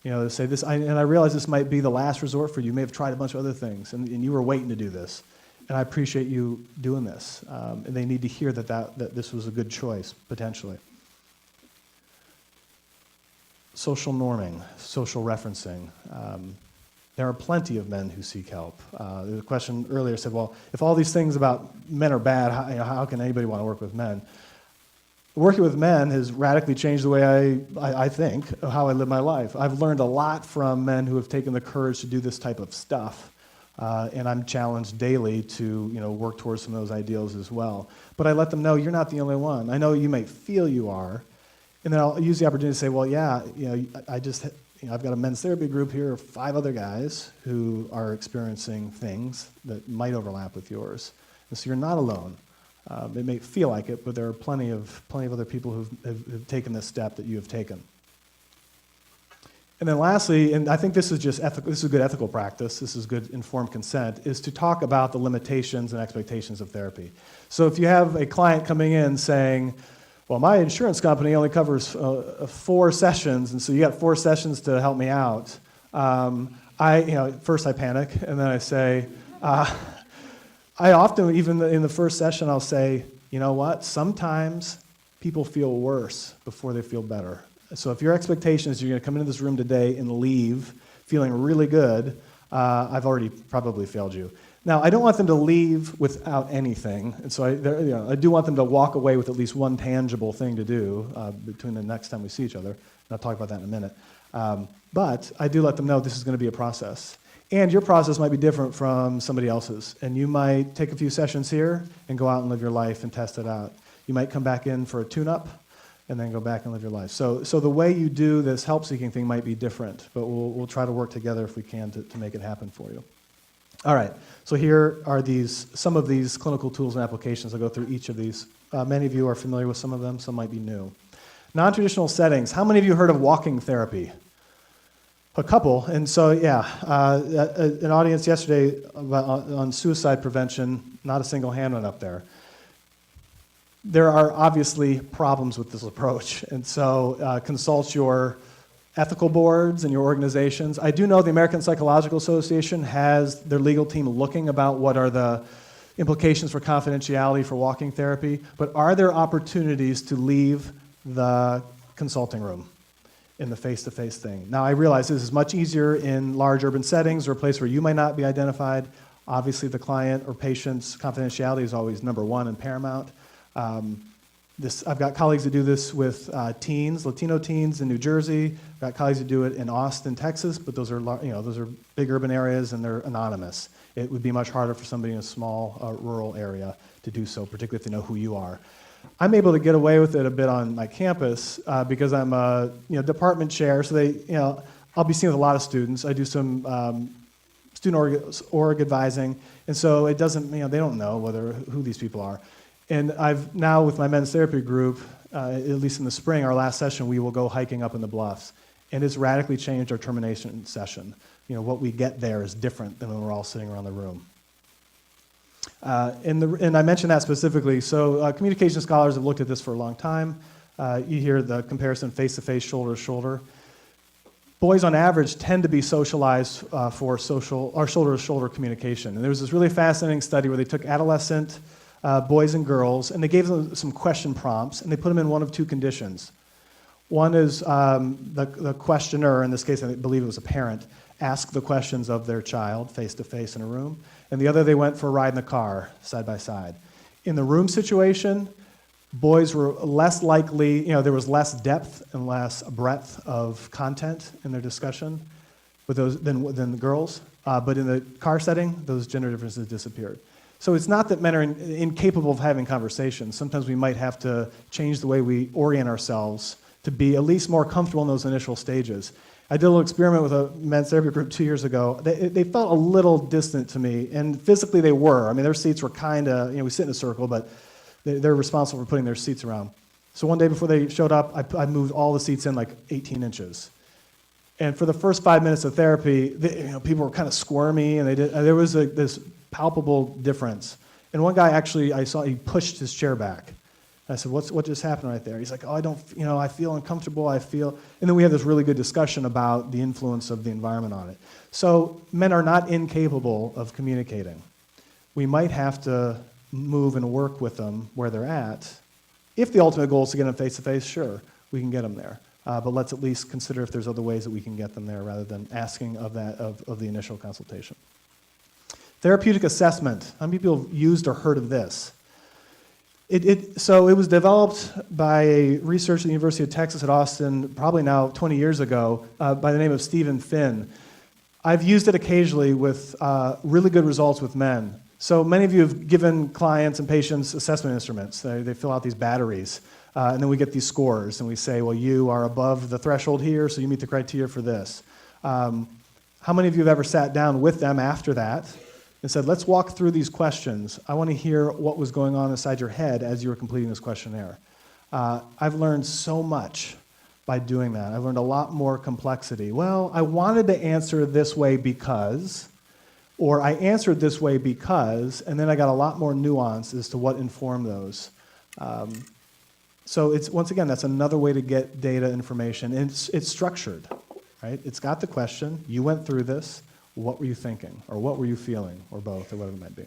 to say this, and I realize this might be the last resort for you. You may have tried a bunch of other things, and you were waiting to do this. And I appreciate you doing this. And they need to hear that this was a good choice, potentially. Social norming, social referencing. There are plenty of men who seek help. The question earlier said, well, if all these things about men are bad, how can anybody want to work with men? working with men has radically changed the way I think, of how I live my life. I've learned a lot from men who have taken the courage to do this type of stuff. And I'm challenged daily to work towards some of those ideals as well. But I let them know, you're not the only one. I know you may feel you are. And then I'll use the opportunity to say, well, yeah, I've got a men's therapy group here of 5 other guys who are experiencing things that might overlap with yours. And so you're not alone. It may feel like it, but there are plenty of other people who have taken this step that you have taken. And then lastly, and I think this is just ethical, this is good ethical practice, this is good informed consent, is to talk about the limitations and expectations of therapy. So if you have a client coming in saying, well, my insurance company only covers 4 sessions, and so you got 4 sessions to help me out. First I panic, and then I say, I often, even in the first session, I'll say, you know what, sometimes people feel worse before they feel better. So if your expectation is you're going to come into this room today and leave feeling really good, I've already probably failed you. Now, I don't want them to leave without anything, and so I do want them to walk away with at least one tangible thing to do between the next time we see each other. And I'll talk about that in a minute. But I do let them know this is going to be a process. And your process might be different from somebody else's, and you might take a few sessions here and go out and live your life and test it out. You might come back in for a tune-up, and then go back and live your life. So the way you do this help-seeking thing might be different, but we'll try to work together if we can to make it happen for you. All right, so here are some of these clinical tools and applications. I'll go through each of these. Many of you are familiar with some of them, some might be new. Non-traditional settings. How many of you heard of walking therapy? A couple, and so an audience yesterday on suicide prevention, not a single hand went up there. There are obviously problems with this approach, and so consult your ethical boards and your organizations. I do know the American Psychological Association has their legal team looking about what are the implications for confidentiality for walking therapy, but are there opportunities to leave the consulting room in the face-to-face thing? Now, I realize this is much easier in large urban settings or a place where you might not be identified. Obviously, the client or patient's confidentiality is always number one and paramount. I've got colleagues that do this with teens, Latino teens in New Jersey. I've got colleagues that do it in Austin, Texas, but those are big urban areas and they're anonymous. It would be much harder for somebody in a small rural area to do so, particularly if they know who you are. I'm able to get away with it a bit on my campus because I'm a department chair. So I'll be seeing with a lot of students. I do some student org advising, and so it doesn't they don't know who these people are. And I've now with my men's therapy group, at least in the spring, our last session, we will go hiking up in the bluffs, and it's radically changed our termination session. What we get there is different than when we're all sitting around the room. And I mentioned that specifically. So communication scholars have looked at this for a long time. You hear the comparison face-to-face, shoulder-to-shoulder. Boys on average tend to be socialized for shoulder-to-shoulder communication. And there was this really fascinating study where they took adolescent boys and girls, and they gave them some question prompts, and they put them in one of 2 conditions. One is the questioner, in this case I believe it was a parent, asked the questions of their child face-to-face in a room, and the other they went for a ride in the car, side by side. In the room situation, boys were less likely, there was less depth and less breadth of content in their discussion with those than the girls, but in the car setting, those gender differences disappeared. So it's not that men are incapable of having conversations. Sometimes we might have to change the way we orient ourselves to be at least more comfortable in those initial stages. I did a little experiment with a men's therapy group 2 years ago. They felt a little distant to me, and physically they were. I mean, their seats were kind of, we sit in a circle, but they're responsible for putting their seats around. So one day before they showed up, I moved all the seats in like 18 inches. And for the first 5 minutes of therapy, people were kind of squirmy, and there was this palpable difference. And one guy actually, I saw he pushed his chair back. I said, what just happened right there? He's like, I feel uncomfortable, and then we had this really good discussion about the influence of the environment on it. So men are not incapable of communicating. We might have to move and work with them where they're at. If the ultimate goal is to get them face-to-face, sure, we can get them there. But let's at least consider if there's other ways that we can get them there rather than asking of the initial consultation. Therapeutic assessment. How many people have used or heard of this? So it was developed by a researcher at the University of Texas at Austin, probably now 20 years ago, by the name of Stephen Finn. I've used it occasionally with really good results with men. So many of you have given clients and patients assessment instruments. They fill out these batteries, and then we get these scores, and we say, well, you are above the threshold here, so you meet the criteria for this. How many of you have ever sat down with them after that and said, let's walk through these questions. I want to hear what was going on inside your head as you were completing this questionnaire. I've learned so much by doing that. I've learned a lot more complexity. Well, I wanted to answer this way because, or I answered this way because, and then I got a lot more nuance as to what informed those. So it's, once again, that's another way to get data information. And it's structured, right? It's got the question, you went through this, what were you thinking? Or what were you feeling? Or both, or whatever it might be.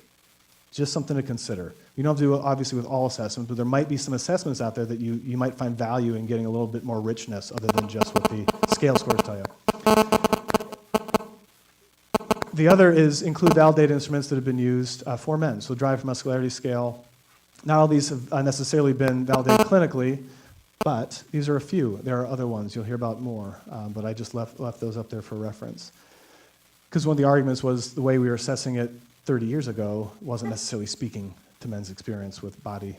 Just something to consider. You don't have to do it, obviously, with all assessments, but there might be some assessments out there that you might find value in getting a little bit more richness other than just what the scale scores tell you. The other is include validated instruments that have been used for men. So drive muscularity scale. Not all these have necessarily been validated clinically, but these are a few. There are other ones. You'll hear about more, but I just left those up there for reference. Because one of the arguments was the way we were assessing it 30 years ago wasn't necessarily speaking to men's experience with body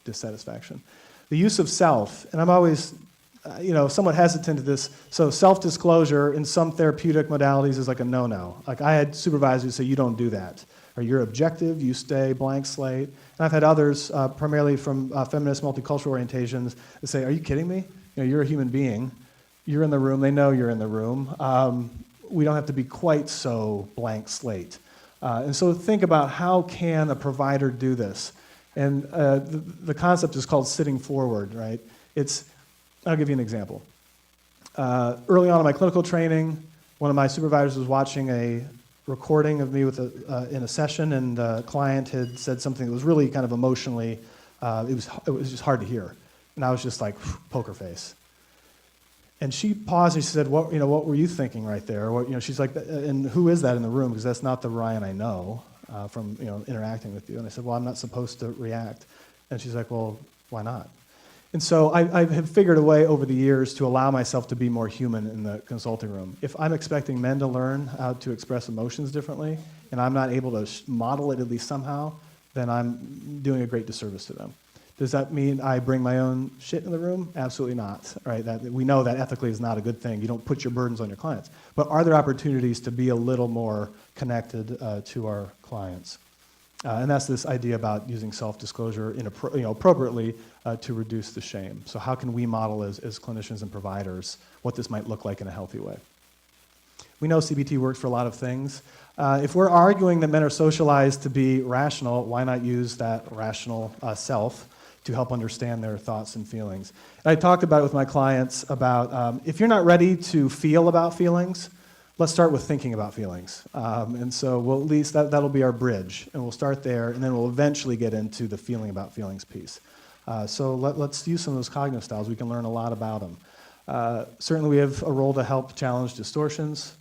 dissatisfaction. The use of self, and I'm always somewhat hesitant to this. So self-disclosure in some therapeutic modalities is like a no-no. Like I had supervisors who say, you don't do that. Or you're objective, you stay blank slate. And I've had others, primarily from feminist multicultural orientations, that say, are you kidding me? You're a human being. You're in the room. They know you're in the room. We don't have to be quite so blank slate. And so think about how can a provider do this? And the concept is called sitting forward, right? I'll give you an example. Early on in my clinical training, one of my supervisors was watching a recording of me in a session, and the client had said something that was really kind of emotionally, it was just hard to hear. And I was just like, poker face. And she paused and she said, what were you thinking right there? She's like, and who is that in the room? Because that's not the Ryan I know from interacting with you. And I said, well, I'm not supposed to react. And she's like, well, why not? And so I have figured a way over the years to allow myself to be more human in the consulting room. If I'm expecting men to learn how to express emotions differently, and I'm not able to model it at least somehow, then I'm doing a great disservice to them. Does that mean I bring my own shit in the room? Absolutely not. Right? We know that ethically is not a good thing. You don't put your burdens on your clients. But are there opportunities to be a little more connected to our clients? And that's this idea about using self-disclosure appropriately to reduce the shame. So how can we model as clinicians and providers what this might look like in a healthy way? We know CBT works for a lot of things. If we're arguing that men are socialized to be rational, why not use that rational self to help understand their thoughts and feelings? And I talked about it with my clients about if you're not ready to feel about feelings, let's start with thinking about feelings. And so we'll at least that'll be our bridge, and we'll start there, and then we'll eventually get into the feeling about feelings piece. So let's use some of those cognitive styles. We can learn a lot about them. Certainly we have a role to help challenge distortions.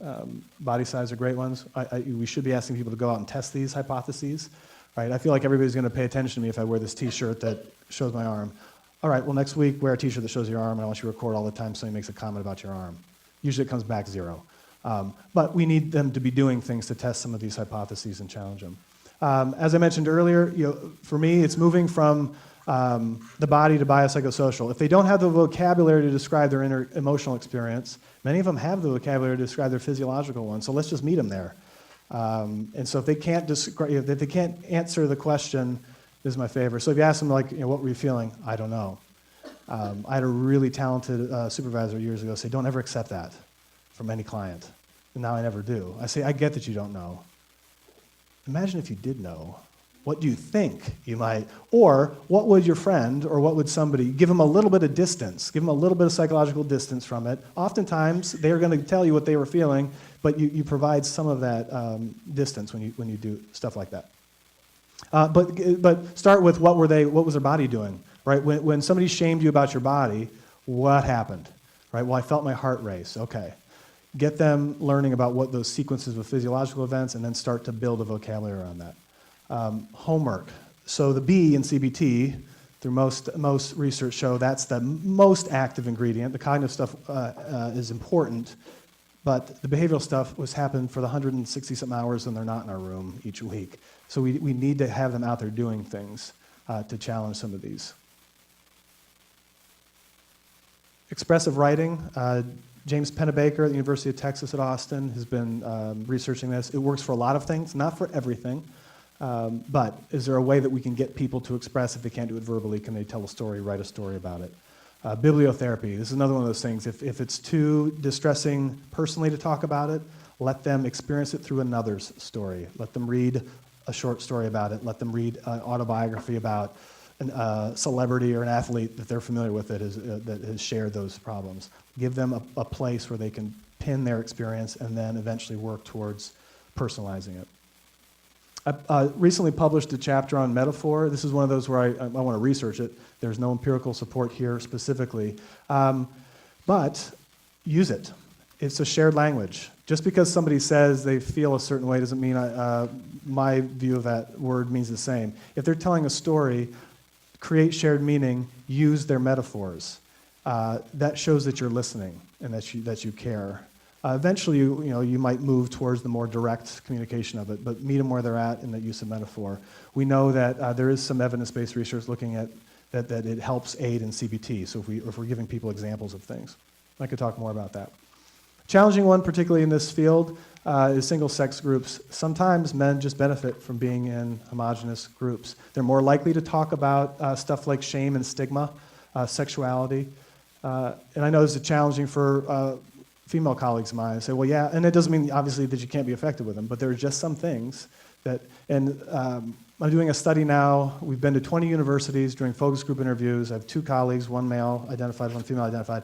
Body size are great ones. We should be asking people to go out and test these hypotheses. Right? I feel like everybody's going to pay attention to me if I wear this T-shirt that shows my arm. All right, well, next week wear a T-shirt that shows your arm, and I want you to record all the time somebody makes a comment about your arm. Usually it comes back 0. But we need them to be doing things to test some of these hypotheses and challenge them. As I mentioned earlier, for me, it's moving from the body to biopsychosocial. If they don't have the vocabulary to describe their inner emotional experience, many of them have the vocabulary to describe their physiological one, so let's just meet them there. And so if they can't answer the question, this is my favorite. So if you ask them, what were you feeling? I don't know. I had a really talented supervisor years ago say, don't ever accept that from any client. And now I never do. I say, I get that you don't know. Imagine if you did know. What do you think you might, or what would your friend, or what would somebody, give them a little bit of distance, give them a little bit of psychological distance from it. Oftentimes, they're going to tell you what they were feeling, but you provide some of that distance when you do stuff like that. But start with what was their body doing, right? When somebody shamed you about your body, what happened, right? Well, I felt my heart race. Okay. Get them learning about what those sequences of physiological events, and then start to build a vocabulary around that. Homework. So the B in CBT, through most research show that's the most active ingredient. The cognitive stuff is important, but the behavioral stuff was happening for the 160-something hours when they're not in our room each week. So we need to have them out there doing things to challenge some of these. Expressive writing. James Pennebaker at the University of Texas at Austin has been researching this. It works for a lot of things, not for everything. But is there a way that we can get people to express if they can't do it verbally? Can they tell a story, write a story about it? Bibliotherapy. This is another one of those things. If it's too distressing personally to talk about it, let them experience it through another's story. Let them read a short story about it. Let them read an autobiography about a celebrity or an athlete that they're familiar with that has shared those problems. Give them a place where they can pin their experience and then eventually work towards personalizing it. I recently published a chapter on metaphor. This is one of those where I want to research it. There's no empirical support here specifically. But use it. It's a shared language. Just because somebody says they feel a certain way doesn't mean my view of that word means the same. If they're telling a story, create shared meaning, use their metaphors. That shows that you're listening and that you care. Eventually, you might move towards the more direct communication of it, but meet them where they're at in the use of metaphor. We know that there is some evidence-based research looking at that it helps aid in CBT, so if we're giving people examples of things. I could talk more about that. Challenging one, particularly in this field, is single-sex groups. Sometimes men just benefit from being in homogenous groups. They're more likely to talk about stuff like shame and stigma, sexuality. And I know this is challenging for female colleagues of mine. I say, well, yeah, and it doesn't mean, obviously, that you can't be effective with them, but there are just some things that, and I'm doing a study now. We've been to 20 universities doing focus group interviews. I have 2 colleagues, one male identified, one female identified,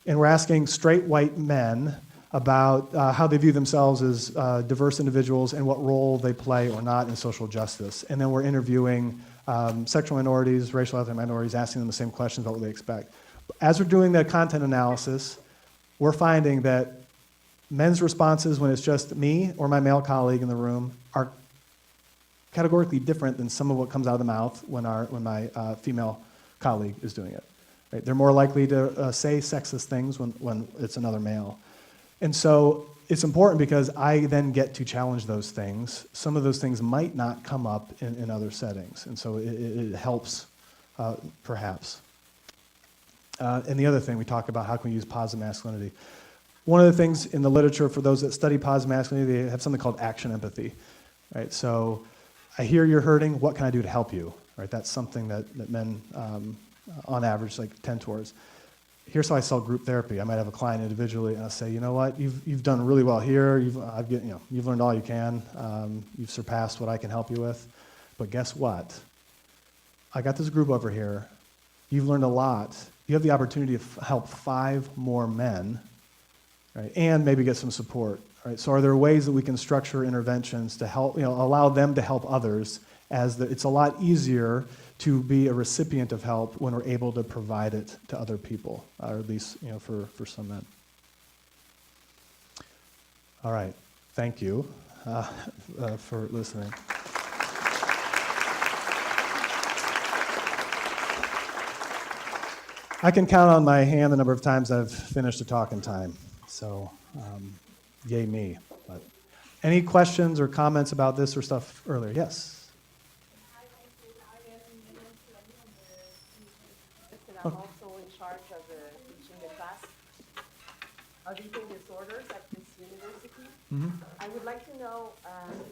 and we're asking straight white men about how they view themselves as diverse individuals and what role they play or not in social justice. And then we're interviewing sexual minorities, racial ethnic minorities, asking them the same questions about what they expect. As we're doing the content analysis, we're finding that men's responses when it's just me or my male colleague in the room are categorically different than some of what comes out of the mouth when my female colleague is doing it. Right? They're more likely to say sexist things when it's another male. And so it's important because I then get to challenge those things. Some of those things might not come up in other settings, and so it helps, perhaps. And the other thing, we talk about how can we use positive masculinity. One of the things in the literature for those that study positive masculinity, they have something called action empathy. Right? So I hear you're hurting, what can I do to help you? Right? That's something that men, on average, tend towards. Here's how I sell group therapy. I might have a client individually, and I'll say, you know what, you've done really well here. You've learned all you can. You've surpassed what I can help you with. But guess what? I got this group over here. You've learned a lot. You have the opportunity to help 5 more men, right? And maybe get some support. Right? So are there ways that we can structure interventions to help, allow them to help others? It's a lot easier to be a recipient of help when we're able to provide it to other people, or at least for some men. All right, thank you for listening. I can count on my hand the number of times I've finished a talk in time, so yay me. But any questions or comments about this or stuff earlier? Yes? I'm also in charge of teaching the class of eating disorders at this university. Mm-hmm. I would like to know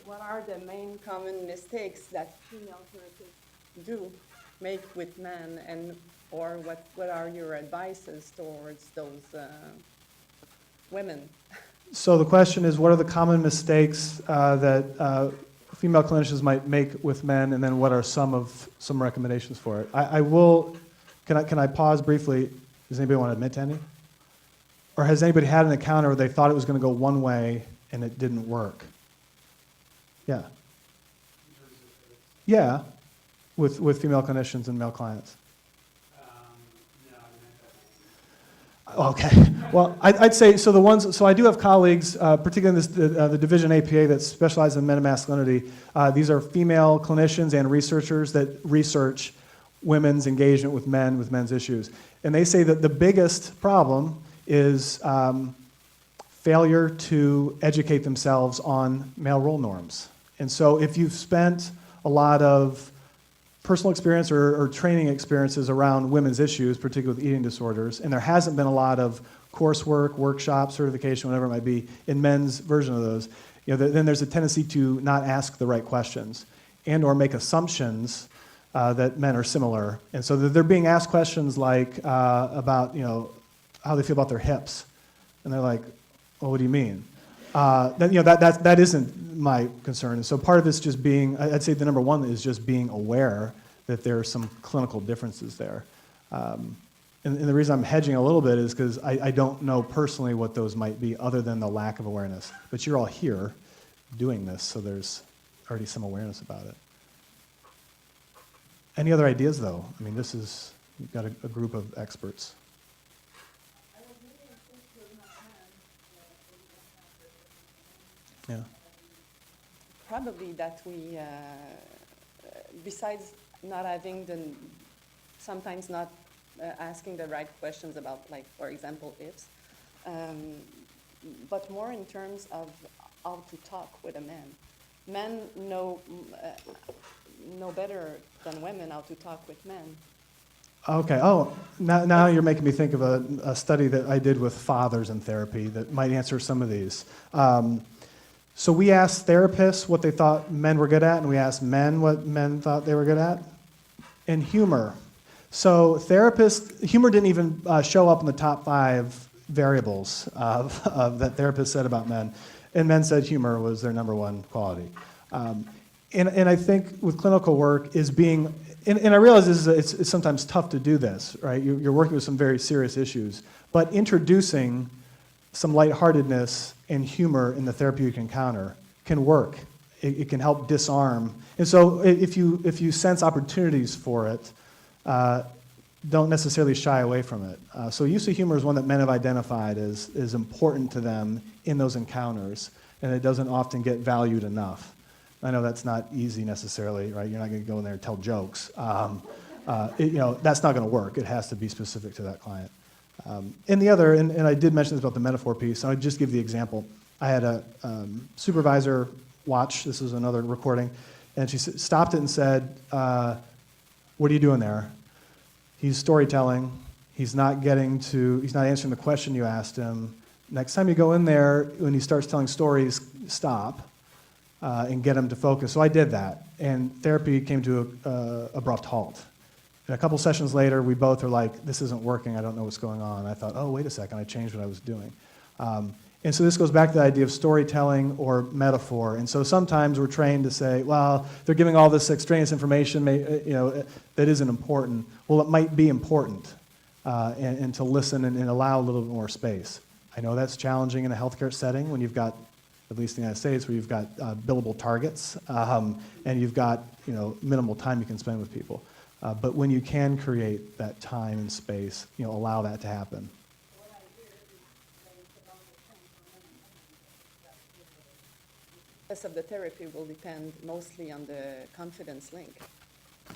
what are the main common mistakes that female therapists do make with men, or what are your advices towards those women? So the question is, what are the common mistakes that female clinicians might make with men, and then what are some recommendations for it? I will. Can I pause briefly? Does anybody want to admit to any? Or has anybody had an encounter where they thought it was going to go one way and it didn't work? Yeah. Yeah, with female clinicians and male clients. Okay. Well, I'd say, so I do have colleagues, particularly in the Division APA that specialize in men and masculinity. These are female clinicians and researchers that research women's engagement with men's issues. And they say that the biggest problem is failure to educate themselves on male role norms. And so if you've spent a lot of personal experience or training experiences around women's issues, particularly with eating disorders, and there hasn't been a lot of coursework, workshop, certification, whatever it might be, in men's version of those, then there's a tendency to not ask the right questions and or make assumptions that men are similar. And so they're being asked questions like about how they feel about their hips. And they're like, well, what do you mean? That isn't my concern. And so part of it's just being, I'd say the number one is just being aware that there are some clinical differences there. And the reason I'm hedging a little bit is because I don't know personally what those might be other than the lack of awareness. But you're all here doing this, so there's already some awareness about it. Any other ideas, though? I mean, you've got a group of experts. Yeah. Probably that we, besides not having sometimes not asking the right questions about, like, for example, ifs, but more in terms of how to talk with a man. Men know better than women how to talk with men. Okay. Oh, now you're making me think of a study that I did with fathers in therapy that might answer some of these. So we asked therapists what they thought men were good at, and we asked men what men thought they were good at. And humor. So humor didn't even show up in the top 5 variables that therapists said about men. And men said humor was their number one quality. And I think with clinical work is being, and I realize it's sometimes tough to do this, right? You're working with some very serious issues, but introducing some lightheartedness and humor in the therapeutic encounter can work. It can help disarm. And so if you sense opportunities for it, don't necessarily shy away from it. So use of humor is one that men have identified as important to them in those encounters, and it doesn't often get valued enough. I know that's not easy necessarily, right? You're not going to go in there and tell jokes. That's not going to work. It has to be specific to that client. And I did mention this about the metaphor piece, so I'd just give the example. I had a supervisor watch, this was another recording, and she stopped it and said, what are you doing there? He's storytelling. He's not answering the question you asked him. Next time you go in there, when he starts telling stories, stop and get him to focus. So I did that, and therapy came to an abrupt halt. And a couple sessions later, we both are like, this isn't working, I don't know what's going on. I thought, oh, wait a second, I changed what I was doing. And so this goes back to the idea of storytelling or metaphor. And so sometimes we're trained to say, well, they're giving all this extraneous information that isn't important. Well, it might be important, and to listen and allow a little bit more space. I know that's challenging in a healthcare setting when you've got, at least in the United States, where you've got billable targets, and you've got minimal time you can spend with people. But when you can create that time and space, allow that to happen. Of the therapy will depend mostly on the confidence link.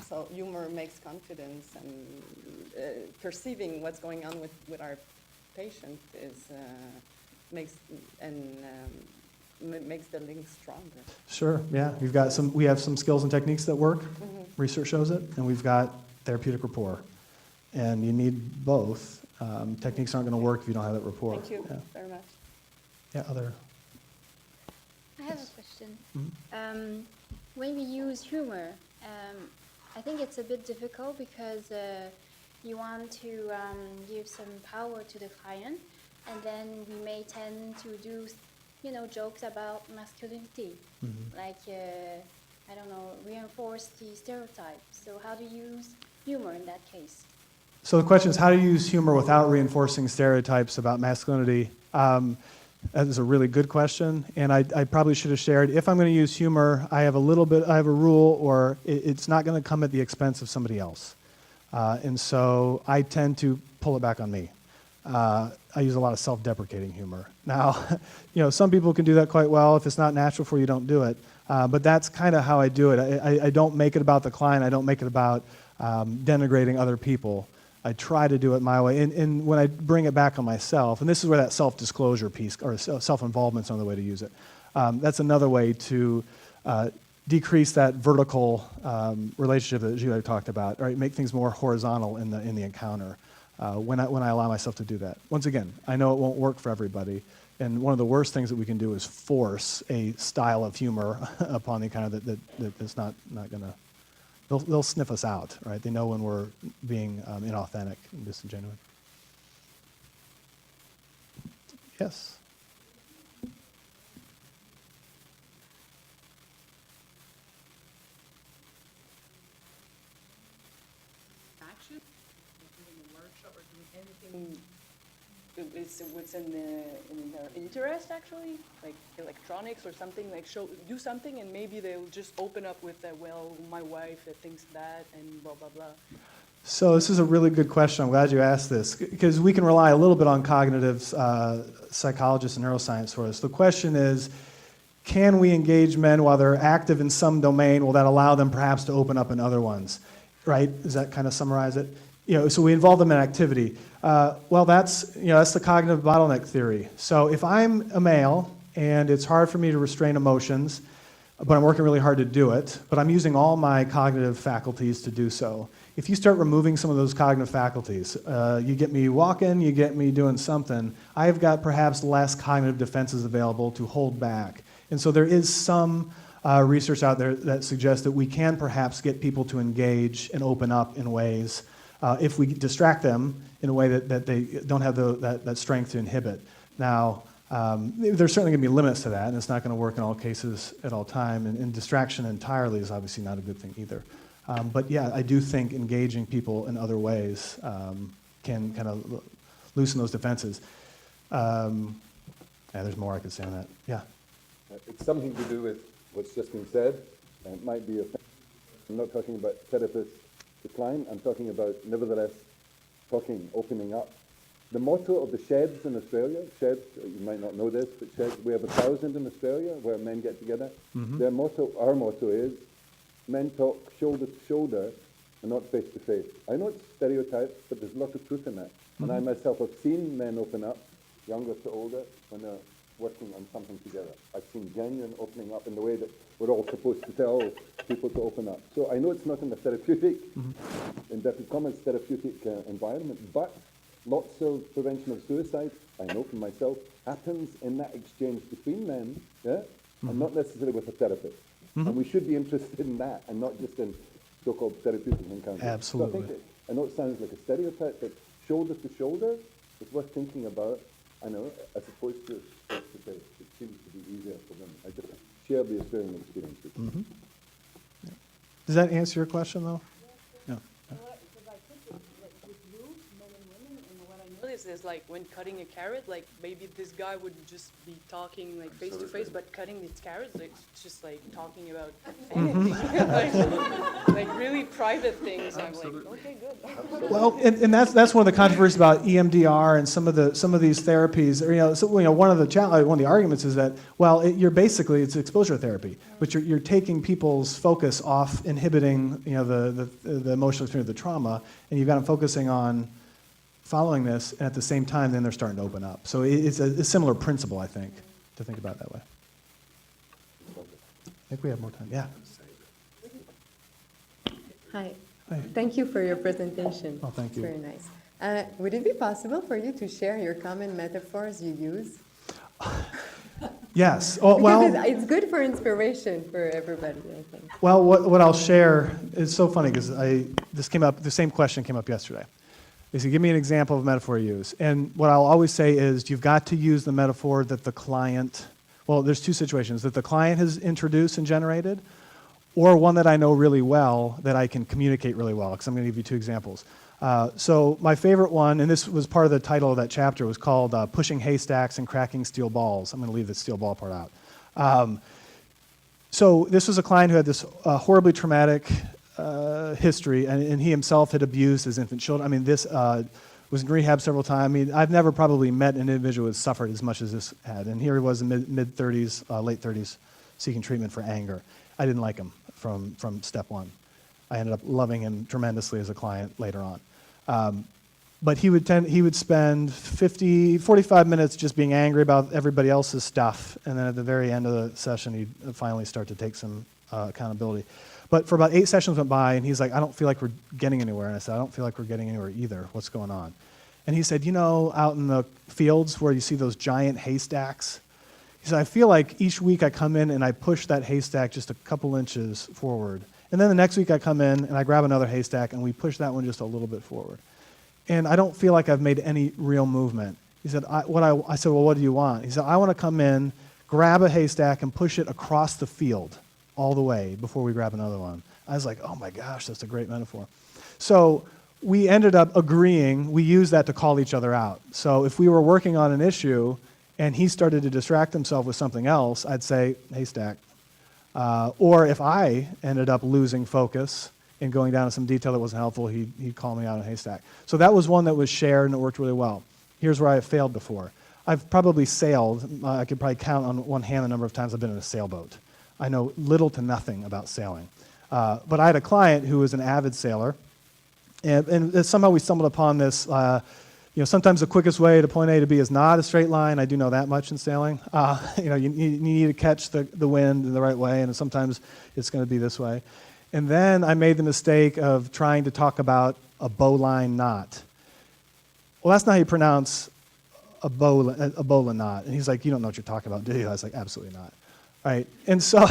So humor makes confidence, and perceiving what's going on with our patient makes the link stronger. Sure, yeah. We have some skills and techniques that work. Mm-hmm. Research shows it, and we've got therapeutic rapport. And you need both. Techniques aren't going to work if you don't have that rapport. Thank you very much. Yeah, other. I have a question. Mm-hmm. When we use humor, I think it's a bit difficult because you want to give some power to the client, and then we may tend to do, jokes about masculinity, mm-hmm. like, reinforce the stereotype. So how to use humor in that case? So the question is how to use humor without reinforcing stereotypes about masculinity. That is a really good question, and I probably should have shared. If I'm going to use humor, I have a rule, or it's not going to come at the expense of somebody else. And so I tend to pull it back on me. I use a lot of self-deprecating humor. Now, some people can do that quite well. If it's not natural for you, don't do it. But that's kind of how I do it. I don't make it about the client. I don't make it about denigrating other people. I try to do it my way. And when I bring it back on myself, and this is where that self-disclosure piece, or self-involvement is another way to use it. That's another way to decrease that vertical relationship that Julia talked about, right? Make things more horizontal in the encounter when I allow myself to do that. Once again, I know it won't work for everybody, and one of the worst things that we can do is force a style of humor upon the encounter that's not going to. They'll sniff us out, right? They know when we're being inauthentic and disingenuous. Yes. Action, doing a workshop or doing anything. What's in their interest, actually, like electronics or something, like do something, and maybe they'll just open up with my wife thinks that, and blah blah blah. So this is a really good question. I'm glad you asked this, because we can rely a little bit on cognitive psychologists and neuroscience for us. The question is, can we engage men while they're active in some domain? Will that allow them perhaps to open up in other ones? Right? Does that kind of summarize it? So we involve them in activity. Well, that's the cognitive bottleneck theory. So if I'm a male and it's hard for me to restrain emotions, but I'm working really hard to do it, but I'm using all my cognitive faculties to do so. If you start removing some of those cognitive faculties, you get me walking, you get me doing something, I've got perhaps less cognitive defenses available to hold back. And so there is some research out there that suggests that we can perhaps get people to engage and open up in ways if we distract them in a way that they don't have that strength to inhibit. Now, there's certainly going to be limits to that, and it's not going to work in all cases at all time, and distraction entirely is obviously not a good thing either. But yeah, I do think engaging people in other ways can kind of loosen those defenses. Yeah, there's more I could say on that. Yeah? It's something to do with what's just been said. It might be I'm not talking about therapist to client, I'm talking about, nevertheless, opening up. The motto of the sheds in Australia, sheds, you might not know this, but sheds, we have 1,000 in Australia where men get together. Mm-hmm. Our motto is, men talk shoulder to shoulder and not face to face. I know it's stereotypes, but there's a lot of truth in that. Mm-hmm. And I myself have seen men open up, younger to older, when they're working on something together. I've seen genuine opening up in the way that we're all supposed to tell people to open up. So I know it's not in the therapeutic, inverted commas, therapeutic environment, but lots of prevention of suicide, I know from myself, happens in that exchange between men, yeah? And not necessarily with a therapist. And we should be interested in that, and not just in so-called therapeutic encounters. Absolutely. So I know it sounds like a stereotype, but shoulder to shoulder is worth thinking about, I know, as opposed to face to face. It seems to be easier for women. I just share the Australian experience with you. Yeah. Does that answer your question, though? No. Because I think with you, men and women, and what I notice is like when cutting a carrot, like maybe this guy would just be talking like face to face, but cutting these carrots, like it's just like talking about anything, like really private things. Absolutely. I'm like, okay, good. Well, and that's one of the controversies about EMDR and some of these therapies. One of the arguments is that it's exposure therapy, but you're taking people's focus off inhibiting the emotional experience of the trauma, and you've got them focusing on following this, and at the same time, then they're starting to open up. So it's a similar principle, I think, to think about it that way. I think we have more time. Yeah. Hi. Hi. Thank you for your presentation. Oh, thank you. It's very nice. Would it be possible for you to share your common metaphors you use? Yes. Well, it's good for inspiration for everybody, I think. Well, what I'll share is so funny because the same question came up yesterday. They said, give me an example of a metaphor you use. And what I'll always say is you've got to use the metaphor that the client, there's two situations, that the client has introduced and generated, or one that I know really well that I can communicate really well, because I'm going to give you two examples. So my favorite one, and this was part of the title of that chapter, was called Pushing Haystacks and Cracking Steel Balls. I'm going to leave the steel ball part out. So this was a client who had this horribly traumatic history, and he himself had abused his infant children. I mean, this was in rehab several times. I mean, I've never probably met an individual who has suffered as much as this had. And here he was in mid-30s, late 30s, seeking treatment for anger. I didn't like him from step one. I ended up loving him tremendously as a client later on. But he would spend 45 minutes just being angry about everybody else's stuff, and then at the very end of the session, he'd finally start to take some accountability. But for about 8 sessions went by, and he's like, I don't feel like we're getting anywhere. And I said, I don't feel like we're getting anywhere either. What's going on? And he said, you know, out in the fields where you see those giant haystacks, he said, I feel like each week I come in and I push that haystack just a couple inches forward. And then the next week I come in and I grab another haystack and we push that one just a little bit forward. And I don't feel like I've made any real movement. He said, I said, well, what do you want? He said, I want to come in, grab a haystack and push it across the field all the way before we grab another one. I was like, oh my gosh, that's a great metaphor. So we ended up agreeing, we used that to call each other out. So if we were working on an issue and he started to distract himself with something else, I'd say, haystack. Or if I ended up losing focus and going down to some detail that wasn't helpful, he'd call me out on haystack. So that was one that was shared and it worked really well. Here's where I failed before. I've probably sailed, I could probably count on one hand the number of times I've been in a sailboat. I know little to nothing about sailing. But I had a client who was an avid sailor, and somehow we stumbled upon this, sometimes the quickest way to point A to B is not a straight line. I do know that much in sailing. You need to catch the wind in the right way, and sometimes it's going to be this way. And then I made the mistake of trying to talk about a bowline knot. Well, that's not how you pronounce a bowline knot. And he's like, you don't know what you're talking about, do you? I was like, absolutely not. Right? And so,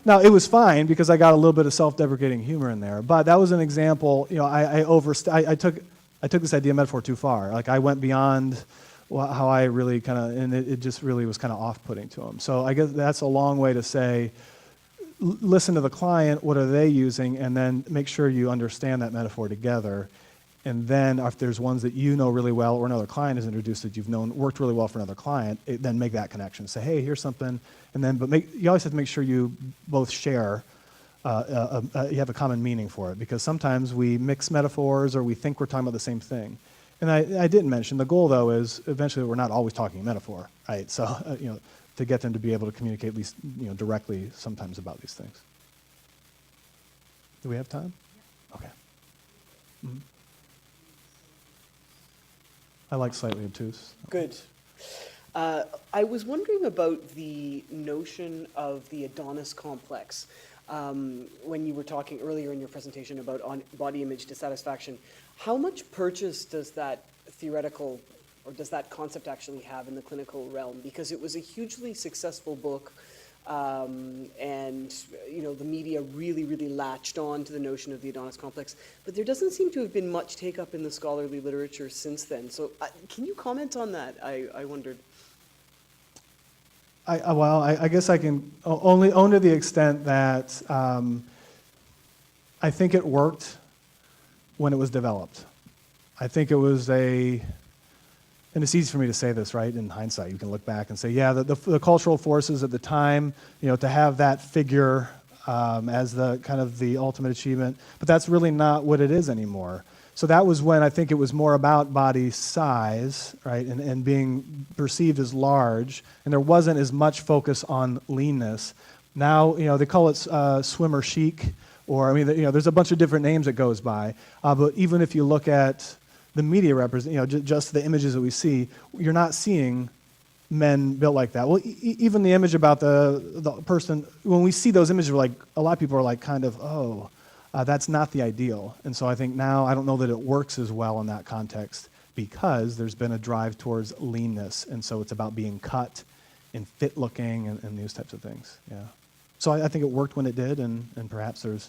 now it was fine because I got a little bit of self-deprecating humor in there. But that was an example. I took this idea metaphor too far. Like I went beyond how I really and it just really was kind of off-putting to him. So I guess that's a long way to say, listen to the client, what are they using, and then make sure you understand that metaphor together. And then if there's ones that you know really well or another client has introduced that you've known worked really well for another client, then make that connection. Say, hey, here's something. And then, you always have to make sure you both share, you have a common meaning for it. Because sometimes we mix metaphors or we think we're talking about the same thing. And I didn't mention, the goal though is eventually we're not always talking metaphor, right? So, to get them to be able to communicate at least, directly sometimes about these things. Do we have time? Yeah. Okay. Mm-hmm. I like slightly obtuse. Good. I was wondering about the notion of the Adonis complex. When you were talking earlier in your presentation about body image dissatisfaction, how much purchase does that theoretical or does that concept actually have in the clinical realm? Because it was a hugely successful book, and the media really, really latched on to the notion of the Adonis complex. But there doesn't seem to have been much take up in the scholarly literature since then. So can you comment on that? I wondered. I guess I can only to the extent that I think it worked when it was developed. I think it was and it's easy for me to say this, right? In hindsight, you can look back and say, yeah, the cultural forces at the time, to have that figure as the kind of the ultimate achievement, but that's really not what it is anymore. So that was when I think it was more about body size, right, and being perceived as large, and there wasn't as much focus on leanness. Now, they call it swimmer chic, or there's a bunch of different names it goes by. But even if you look at the media represent, just the images that we see, you're not seeing men built like that. Well, even the image about the person, when we see those images, a lot of people are like kind of, that's not the ideal. And so I think now, I don't know that it works as well in that context because there's been a drive towards leanness. And so it's about being cut and fit looking and these types of things. Yeah. So I think it worked when it did, and perhaps there's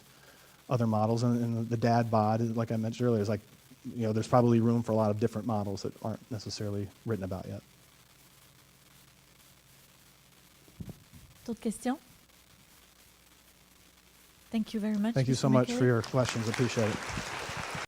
other models. And the dad bod, like I mentioned earlier, is like, there's probably room for a lot of different models that aren't necessarily written about yet. D'autres questions? Thank you very much. Thank you so much McKelley. for your questions. Appreciate it.